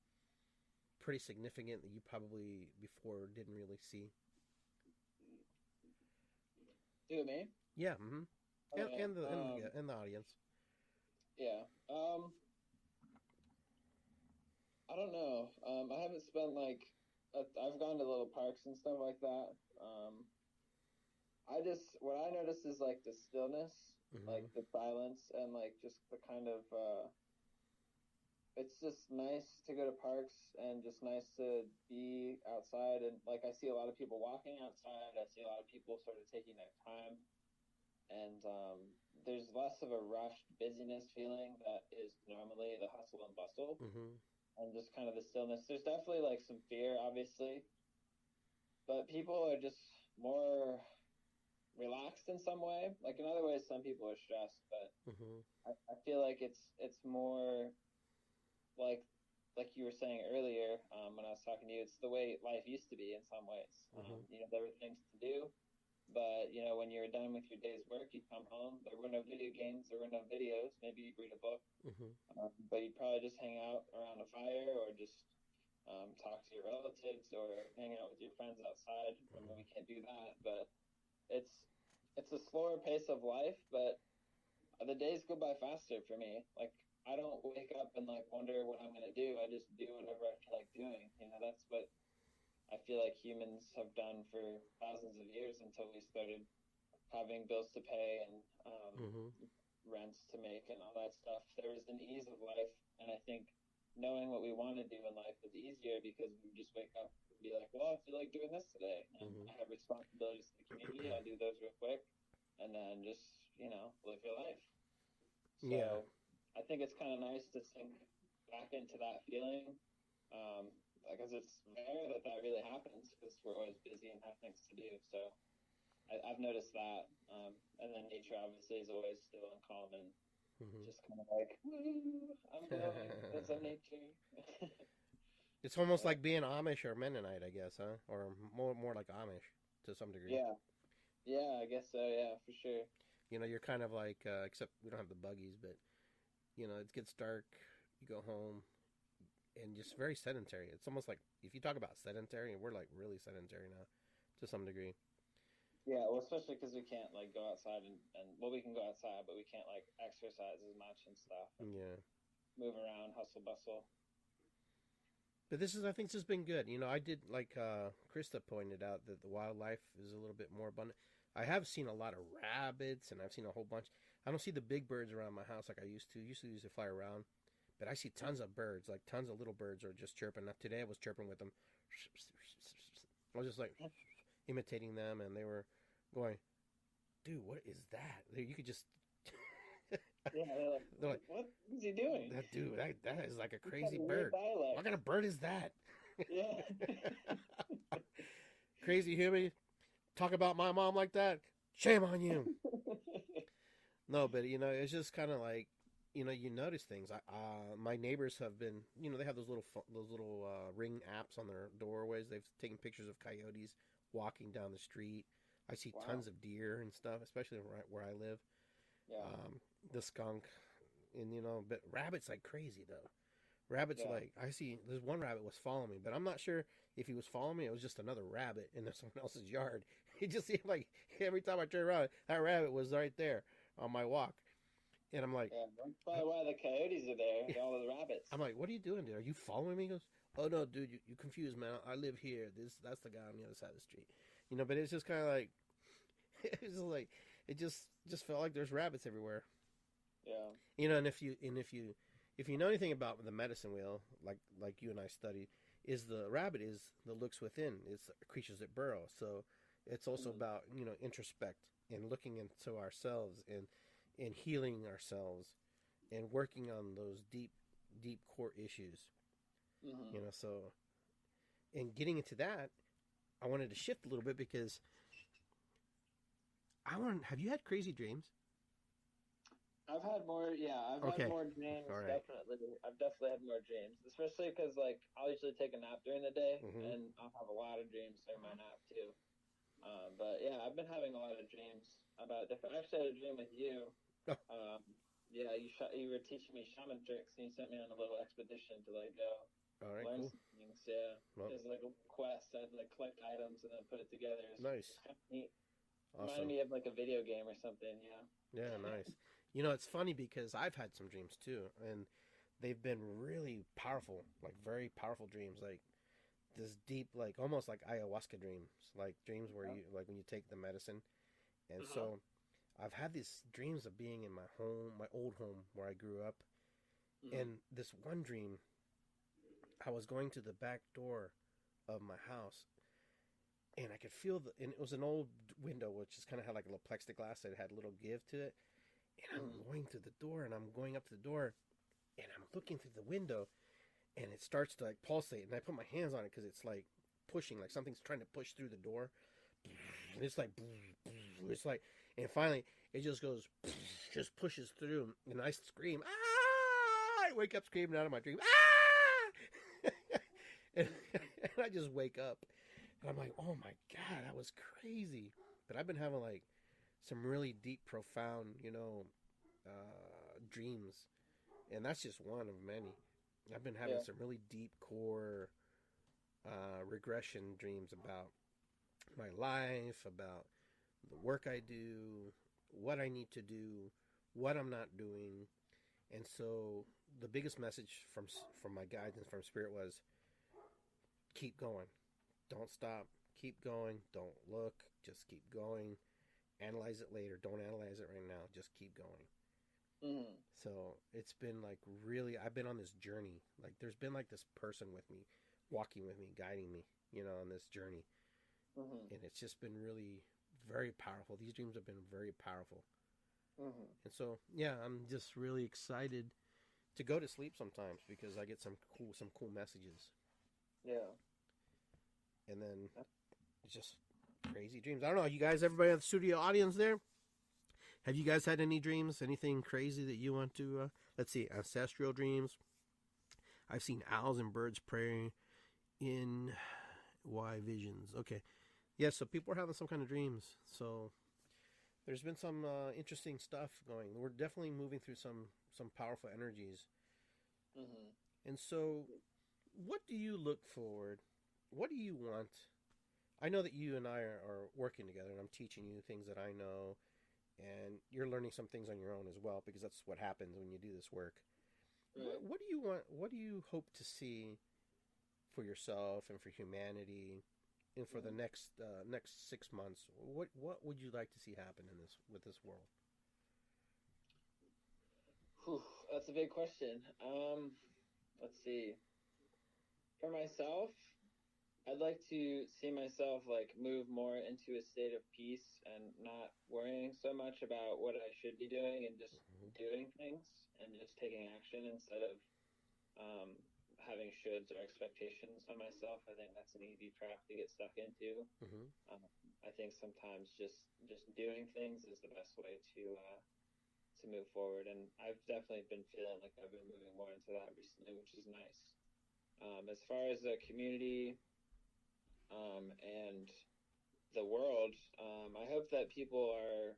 Speaker 2: pretty significant that you probably before didn't really see?
Speaker 3: You and me?
Speaker 2: Yeah. Mm-hmm.
Speaker 3: Okay.
Speaker 2: And the audience.
Speaker 3: Yeah. I don't know. I haven't spent like I've gone to little parks and stuff like that. What I notice is like the stillness, like
Speaker 2: Mm-hmm.
Speaker 3: the silence, and like just the kind of it's just nice to go to parks and just nice to be outside, and like I see a lot of people walking outside. I see a lot of people sort of taking their time, and there's less of a rushed busyness feeling that is normally the hustle and bustle,
Speaker 2: Mm-hmm.
Speaker 3: and just kind of the stillness. There's definitely like some fear, obviously, but people are just more relaxed in some way. Like in other ways, some people are stressed, but
Speaker 2: Mm-hmm.
Speaker 3: I feel like it's more like you were saying earlier when I was talking to you. It's the way life used to be in some ways.
Speaker 2: Mm-hmm.
Speaker 3: There were things to do, but when you were done with your day's work, you'd come home. There were no video games. There were no videos. Maybe you'd read a book,
Speaker 2: Mm-hmm.
Speaker 3: but you'd probably just hang out around a fire or just talk to your relatives or hang out with your friends outside. I mean, we can't do that, but it's it's a slower pace of life, but the days go by faster for me. Like I don't wake up and like wonder what I'm gonna do. I just do whatever I feel like doing. That's what I feel like humans have done for thousands of years until we started having bills to pay and
Speaker 2: Mm-hmm.
Speaker 3: rents to make and all that stuff. There was an ease of life, and I think knowing what we want to do in life was easier because we would just wake up and be like, well, I feel like doing this today, and
Speaker 2: Mm-hmm.
Speaker 3: I have responsibilities to the community. I'll do those real quick, and then just live your life.
Speaker 2: Yeah.
Speaker 3: So I think it's kind of nice to sink back into that feeling, because it's rare that really happens because we're always busy and have things to do. So I've noticed that, and then nature obviously is always still and calm and
Speaker 2: Mm-hmm.
Speaker 3: just kind of like, woo, I'm glowing. There's a nature.
Speaker 2: It's almost
Speaker 3: Yeah,
Speaker 2: like being Amish or Mennonite, I guess, huh? Or more like Amish to some degree.
Speaker 3: yeah, yeah. I guess so. Yeah, for sure.
Speaker 2: You're kind of like, except we don't have the buggies, but it gets dark, you go home, and just very sedentary. It's almost like if you talk about sedentary, and we're like really sedentary now, to some degree.
Speaker 3: Yeah, well, especially because we can't like go outside and well, we can go outside, but we can't like exercise as much and stuff and
Speaker 2: Yeah.
Speaker 3: move around, hustle bustle.
Speaker 2: But I think this has been good. I did, like Krista pointed out, that the wildlife is a little bit more abundant. I have seen a lot of rabbits, and I've seen a whole bunch. I don't see the big birds around my house like I used to. Usually fly around, but I see tons of birds, like tons of little birds are just chirping. Now, today I was chirping with them. I was just like imitating them, and they were going, "Dude, what is that?" You could just.
Speaker 3: Yeah, they're like,
Speaker 2: They're like,
Speaker 3: what is he doing?
Speaker 2: that dude, that is like a
Speaker 3: He's got
Speaker 2: crazy
Speaker 3: a weird
Speaker 2: bird. What
Speaker 3: dialect.
Speaker 2: kind of bird is that?
Speaker 3: Yeah.
Speaker 2: Crazy human. Talk about my mom like that? Shame on you. No, but it's just kind of like, you notice things. My neighbors have been, they have those little ring apps on their doorways. They've taken pictures of coyotes walking down the street. I see
Speaker 3: Wow.
Speaker 2: tons of deer and stuff, especially where I live.
Speaker 3: Yeah.
Speaker 2: The skunk, and but rabbits like crazy though. Rabbits,
Speaker 3: Yeah.
Speaker 2: like, I see there's one rabbit was following me, but I'm not sure if he was following me. It was just another rabbit in someone else's yard. It just seemed like every time I turned around, that rabbit was right there on my walk, and I'm like,
Speaker 3: Yeah. That's probably why the coyotes are there. All the rabbits.
Speaker 2: I'm like, what are you doing, dude? Are you following me? He goes, oh no, dude, you confused, man. I live here. That's the guy on the other side of the street. But it's just kind of like, it's just like, it just felt like there's rabbits everywhere.
Speaker 3: Yeah.
Speaker 2: And if you know anything about the medicine wheel, like you and I studied, is the rabbit is the looks within. It's creatures that burrow. So it's also
Speaker 3: Mm-hmm.
Speaker 2: about introspect and looking into ourselves and healing ourselves and working on those deep core issues.
Speaker 3: Mm-hmm.
Speaker 2: So and getting into that, I wanted to shift a little bit because have you had crazy dreams?
Speaker 3: I've had more, yeah, I've
Speaker 2: Okay.
Speaker 3: had more dreams,
Speaker 2: All right.
Speaker 3: definitely. I've definitely had more dreams, especially because, like, I'll usually take a nap during the day,
Speaker 2: Mm-hmm.
Speaker 3: and I'll have a lot of dreams during my nap, too. But, yeah, I've been having a lot of dreams about different. I actually had a dream with you Um, yeah, you were teaching me shaman tricks, and you sent me on a little expedition to like go
Speaker 2: All right,
Speaker 3: learn
Speaker 2: cool.
Speaker 3: some things. Yeah,
Speaker 2: Well,
Speaker 3: it was like a quest. I'd like collect items and then put it together.
Speaker 2: nice.
Speaker 3: It's kind of neat. Reminded
Speaker 2: Awesome.
Speaker 3: me of like a video game or something. Yeah.
Speaker 2: Yeah, nice. It's funny because I've had some dreams too, and they've been really powerful, like very powerful dreams, like this deep, like almost like ayahuasca dreams, like dreams where you, like when you take the medicine. And
Speaker 3: Uh huh.
Speaker 2: so I've had these dreams of being in my home, my old home where I grew up.
Speaker 3: Mhm.
Speaker 2: And this one dream, I was going to the back door of my house, and I could feel and it was an old window, which just kind of had like a little plexiglass that had a little give to it. And I'm
Speaker 3: Mhm.
Speaker 2: going to the door, and I'm going up to the door, and I'm looking through the window, and it starts to like pulsate, and I put my hands on it because it's like pushing, like something's trying to push through the door, and it's like, it's like, and finally it just goes, just pushes through, and I scream, ah! I wake up screaming out of my dream, ah! and I just wake up, and I'm like, oh my god, that was crazy. But I've been having like some really deep, profound, dreams, and that's just one of many. I've been having
Speaker 3: Yeah.
Speaker 2: some really deep core regression dreams about my life, about the work I do, what I need to do, what I'm not doing. And so the biggest message from my guidance from spirit was keep going. Don't stop. Keep going. Don't look. Just keep going. Analyze it later. Don't analyze it right now. Just keep going.
Speaker 3: Mhm.
Speaker 2: So it's been like really, I've been on this journey. Like there's been like this person with me, walking with me, guiding me, on this journey.
Speaker 3: Mhm.
Speaker 2: And it's just been really very powerful. These dreams have been very powerful.
Speaker 3: Mhm.
Speaker 2: And so, yeah, I'm just really excited to go to sleep sometimes because I get some cool messages.
Speaker 3: Yeah.
Speaker 2: And then it's just crazy dreams. I don't know, you guys, everybody in the studio audience there, have you guys had any dreams? Anything crazy that you want to, let's see, ancestral dreams? I've seen owls and birds praying in Y visions. Okay. Yeah, so people are having some kind of dreams. So there's been some interesting stuff going. We're definitely moving through some powerful energies.
Speaker 3: Mhm.
Speaker 2: And so what do you look forward? What do you want? I know that you and I are working together and I'm teaching you things that I know and you're learning some things on your own as well because that's what happens when you do this work.
Speaker 3: Right.
Speaker 2: What do you want? What do you hope to see for yourself and for humanity and for the
Speaker 3: Mhm.
Speaker 2: next 6 months? What would you like to see happen in this with this world?
Speaker 3: Whew, that's a big question. Let's see. For myself, I'd like to see myself like move more into a state of peace and not worrying so much about what I should be doing and just
Speaker 2: Mm-hmm.
Speaker 3: doing things and just taking action instead of um, having shoulds or expectations on myself. I think that's an easy trap to get stuck into.
Speaker 2: Mm-hmm.
Speaker 3: Um, I think sometimes just doing things is the best way to move forward, and I've definitely been feeling like I've been moving more into that recently, which is nice. As far as the community and the world, I hope that people are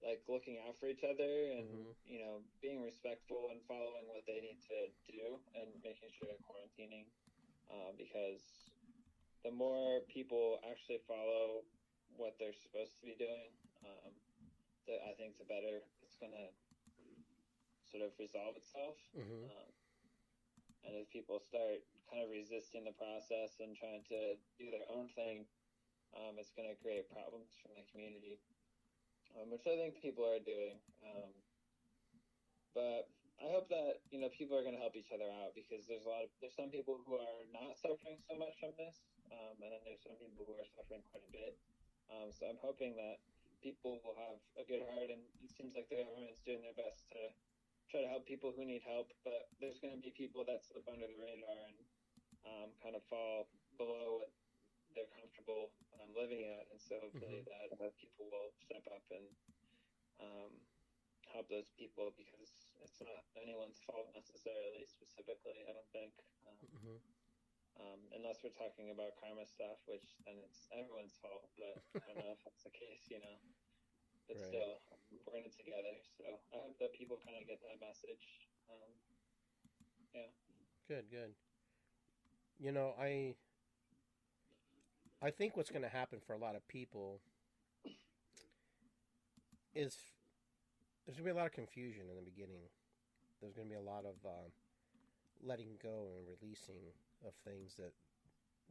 Speaker 3: like looking out for each other and
Speaker 2: Mm-hmm.
Speaker 3: being respectful and following what they need to do and making sure they're quarantining because the more people actually follow what they're supposed to be doing, I think the better it's going to sort of resolve itself.
Speaker 2: Mm-hmm.
Speaker 3: Um, and if people start kind of resisting the process and trying to do their own thing, it's going to create problems from the community, which I think people are doing. But I hope that people are going to help each other out because there's some people who are not suffering so much from this, and then there's some people who are suffering quite a bit. So I'm hoping that people will have a good heart, and it seems like the government's doing their best to try to help people who need help. But there's going to be people that slip under the radar and kind of fall below what they're comfortable living at, and so
Speaker 2: Mm-hmm.
Speaker 3: hopefully that people will step up and um, help those people because it's not anyone's fault necessarily. Specifically, I don't think,
Speaker 2: Mm-hmm.
Speaker 3: unless we're talking about karma stuff, which then it's everyone's fault. But I don't know if that's the case, but
Speaker 2: Right.
Speaker 3: still, we're going to together. So I hope that people kind of get that message. Yeah.
Speaker 2: Good, good. You know, I think what's going to happen for a lot of people is there's going to be a lot of confusion in the beginning. There's going to be a lot of letting go and releasing of things that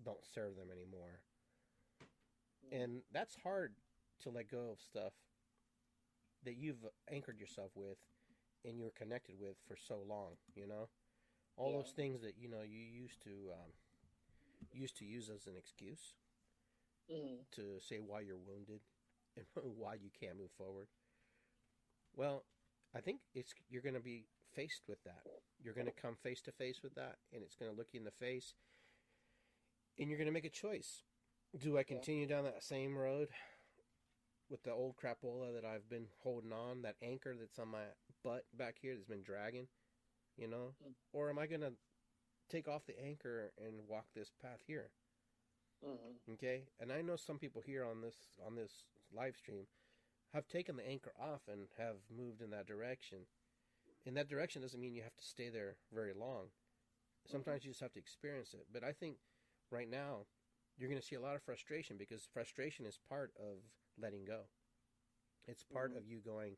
Speaker 2: don't serve them anymore. And that's hard to let go of stuff that you've anchored yourself with and you're connected with for so long, you know? All those things that, you know, you used to use as an excuse to say why you're wounded and why you can't move forward. Well, I think you're going to be faced with that. You're going to come face to face with that, and it's going to look you in the face, and you're going to make a choice. Do I continue down that same road with the old crapola that I've been holding on, that anchor that's on my butt back here that's been dragging, you know? Or am I going to take off the anchor and walk this path here? Okay? And I know some people here on this live stream have taken the anchor off and have moved in that direction. And that direction doesn't mean you have to stay there very long. Sometimes you just have to experience it. But I think right now you're going to see a lot of frustration because frustration is part of letting go. It's part of you going,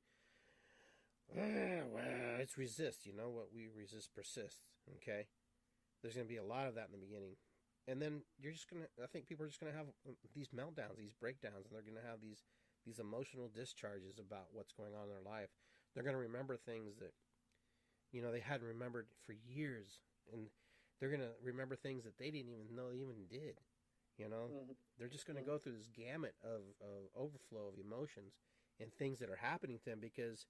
Speaker 2: well, it's resist. You know, what we resist persists. Okay? There's going to be a lot of that in the beginning. And then you're just going to, I think people are just going to have these meltdowns, these breakdowns, and they're going to have these emotional discharges about what's going on in their life. They're going to remember things that, you know, they hadn't remembered for years. And they're going to remember things that they didn't even know they even did. You know, they're just going to go through this gamut of overflow of emotions and things that are happening to them because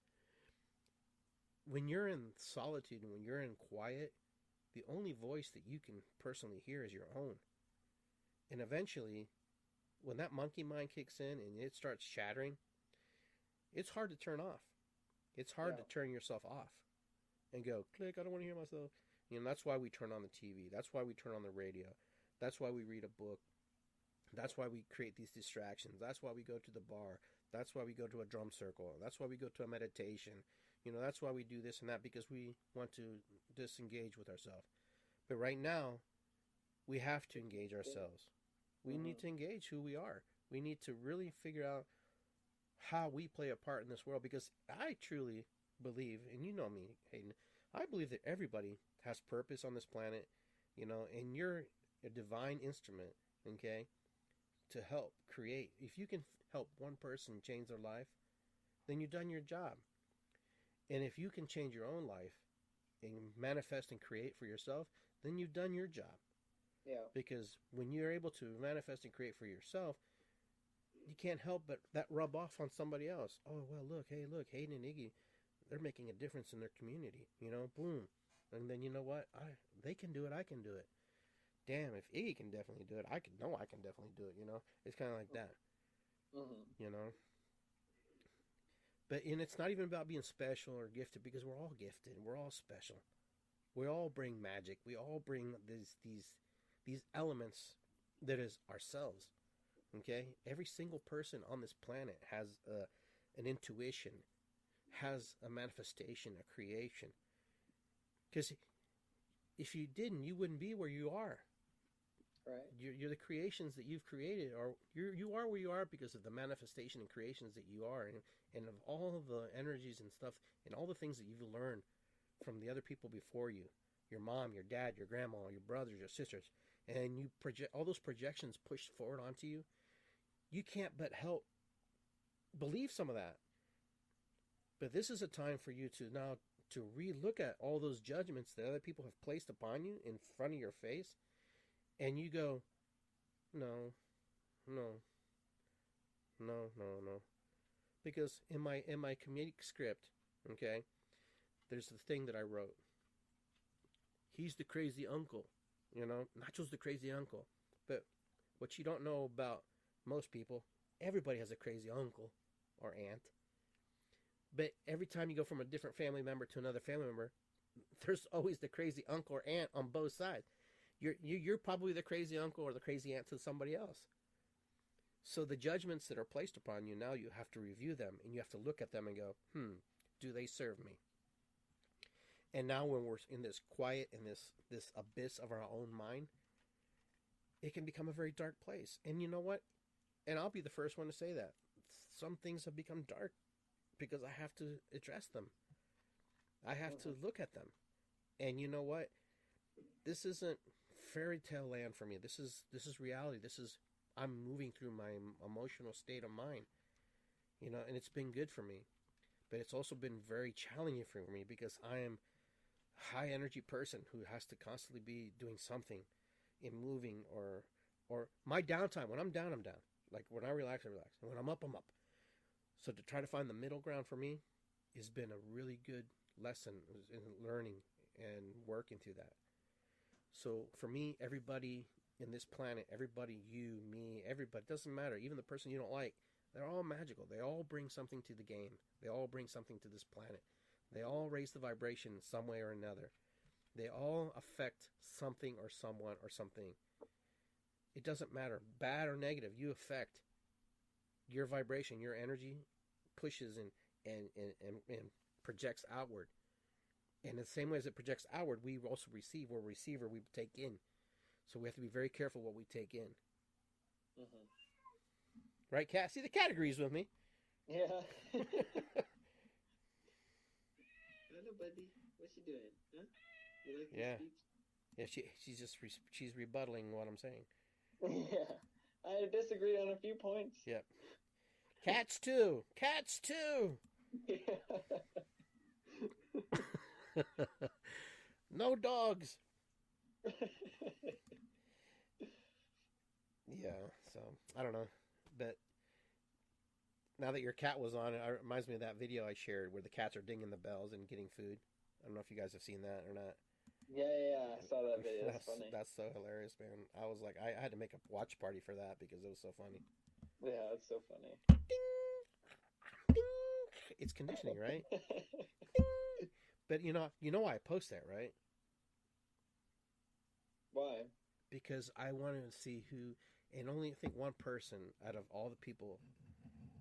Speaker 2: when you're in solitude and when you're in quiet, the only voice that you can personally hear is your own. And eventually, when that monkey mind kicks in and it starts chattering, it's hard to turn off. It's hard to turn yourself off and go, click, I don't want to hear myself. You know, that's why we turn on the TV. That's why we turn on the radio. That's why we read a book. That's why we create these distractions. That's why we go to the bar. That's why we go to a drum circle. That's why we go to a meditation. You know, that's why we do this and that, because we want to disengage with ourselves. But right now, we have to engage ourselves. We need to engage who we are. We need to really figure out how we play a part in this world, because I truly believe, and you know me, Hayden, I believe that everybody has purpose on this planet, you know, and you're a divine instrument, okay, to help create. If you can help one person change their life, then you've done your job. And if you can change your own life and manifest and create for yourself, then you've done your job.
Speaker 3: Yeah.
Speaker 2: Because when you're able to manifest and create for yourself, you can't help but that rub off on somebody else. Oh, well, look, Hayden and Iggy, they're making a difference in their community, you know, boom. And then you know what? They can do it, I can do it. Damn, if Iggy can definitely do it, I can definitely do it, you know? It's kind of like that, you know? And it's not even about being special or gifted, because we're all gifted. We're all special. We all bring magic. We all bring these elements that is ourselves. Okay? Every single person on this planet has an intuition, has a manifestation, a creation. Because if you didn't, you wouldn't be where you are.
Speaker 3: Right.
Speaker 2: You're the creations that you've created, or you are where you are because of the manifestation and creations that you are, and of all of the energies and stuff, and all the things that you've learned from the other people before you, your mom, your dad, your grandma, your brothers, your sisters, and you project all those projections pushed forward onto you. You can't but help believe some of that. But this is a time for you to now to re-look at all those judgments that other people have placed upon you in front of your face. And you go, no. Because in my comedic script, okay, there's the thing that I wrote. He's the crazy uncle, you know. Nacho's the crazy uncle. But what you don't know about most people, everybody has a crazy uncle or aunt. But every time you go from a different family member to another family member, there's always the crazy uncle or aunt on both sides. You're probably the crazy uncle or the crazy aunt to somebody else. So the judgments that are placed upon you now, you have to review them and you have to look at them and go, do they serve me? And now when we're in this quiet, in this abyss of our own mind, it can become a very dark place. And you know what? And I'll be the first one to say that. Some things have become dark because I have to address them. I have to look at them. And you know what? This isn't fairy tale land for me. This is reality. I'm moving through my emotional state of mind. And it's been good for me. But it's also been very challenging for me because I am a high energy person who has to constantly be doing something in moving or my downtime. When I'm down, I'm down. Like when I relax, I relax. And when I'm up, I'm up. So to try to find the middle ground for me has been a really good lesson in learning and working through that. So for me, everybody in this planet, everybody, you, me, everybody, doesn't matter. Even the person you don't like, they're all magical. They all bring something to the game. They all bring something to this planet. They all raise the vibration in some way or another. They all affect something or someone or something. It doesn't matter, bad or negative. You affect your vibration, your energy pushes and projects outward. And in the same way as it projects outward, we also receive. We're a receiver. We take in. So we have to be very careful what we take in.
Speaker 3: Mm-hmm.
Speaker 2: Right, Kat? See, the cat agrees with me.
Speaker 3: Yeah. Hello, buddy. What's she doing? Huh? You like
Speaker 2: yeah. Yeah, she's rebuttaling what I'm saying.
Speaker 3: Yeah. I disagree on a few points.
Speaker 2: Yep. Cats too. Cats too. No dogs. Yeah, so I don't know. But now that your cat was on, it reminds me of that video I shared where the cats are dinging the bells and getting food. I don't know if you guys have seen that or not.
Speaker 3: Yeah, I saw that video. It's funny.
Speaker 2: That's so hilarious, man. I was like, I had to make a watch party for that because it was so funny.
Speaker 3: Yeah, it's so funny.
Speaker 2: Ding! Ding! It's conditioning, right? Ding! But you know why I post that, right?
Speaker 3: Why?
Speaker 2: Because I wanted to see who, and only I think one person out of all the people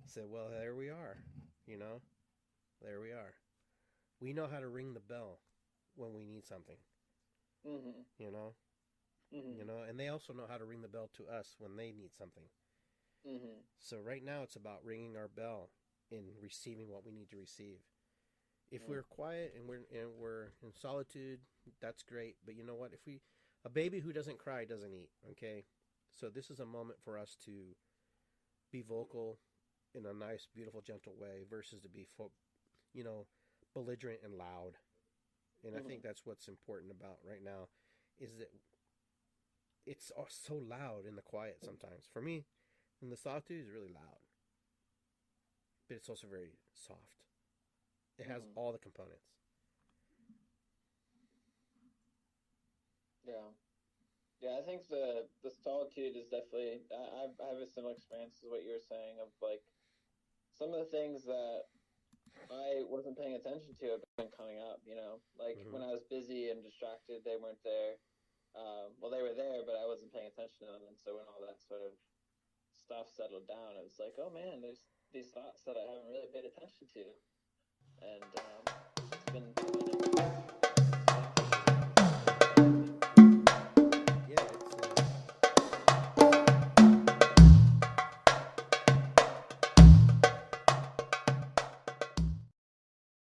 Speaker 2: said, well, there we are. There we are. We know how to ring the bell when we need something.
Speaker 3: Mm-hmm. Mm-hmm.
Speaker 2: And they also know how to ring the bell to us when they need something.
Speaker 3: Mm-hmm.
Speaker 2: So right now it's about ringing our bell and receiving what we need to receive. If we're quiet and we're in solitude, that's great. But you know what? A baby who doesn't cry doesn't eat. Okay, so this is a moment for us to be vocal in a nice, beautiful, gentle way versus to be, belligerent and loud. And I think that's what's important about right now is that it's so loud in the quiet sometimes. For me, in the solitude, it's really loud. But it's also very soft. It has all the components.
Speaker 3: Yeah, I think the solitude is definitely. I have a similar experience as what you were saying of like some of the things that I wasn't paying attention to have been coming up. Like when I was busy and distracted, they weren't there. Well, they were there, but I wasn't paying attention to them. And so when all that sort of stuff settled down, it was like, oh man, there's these thoughts that I haven't really paid attention to, and it's been.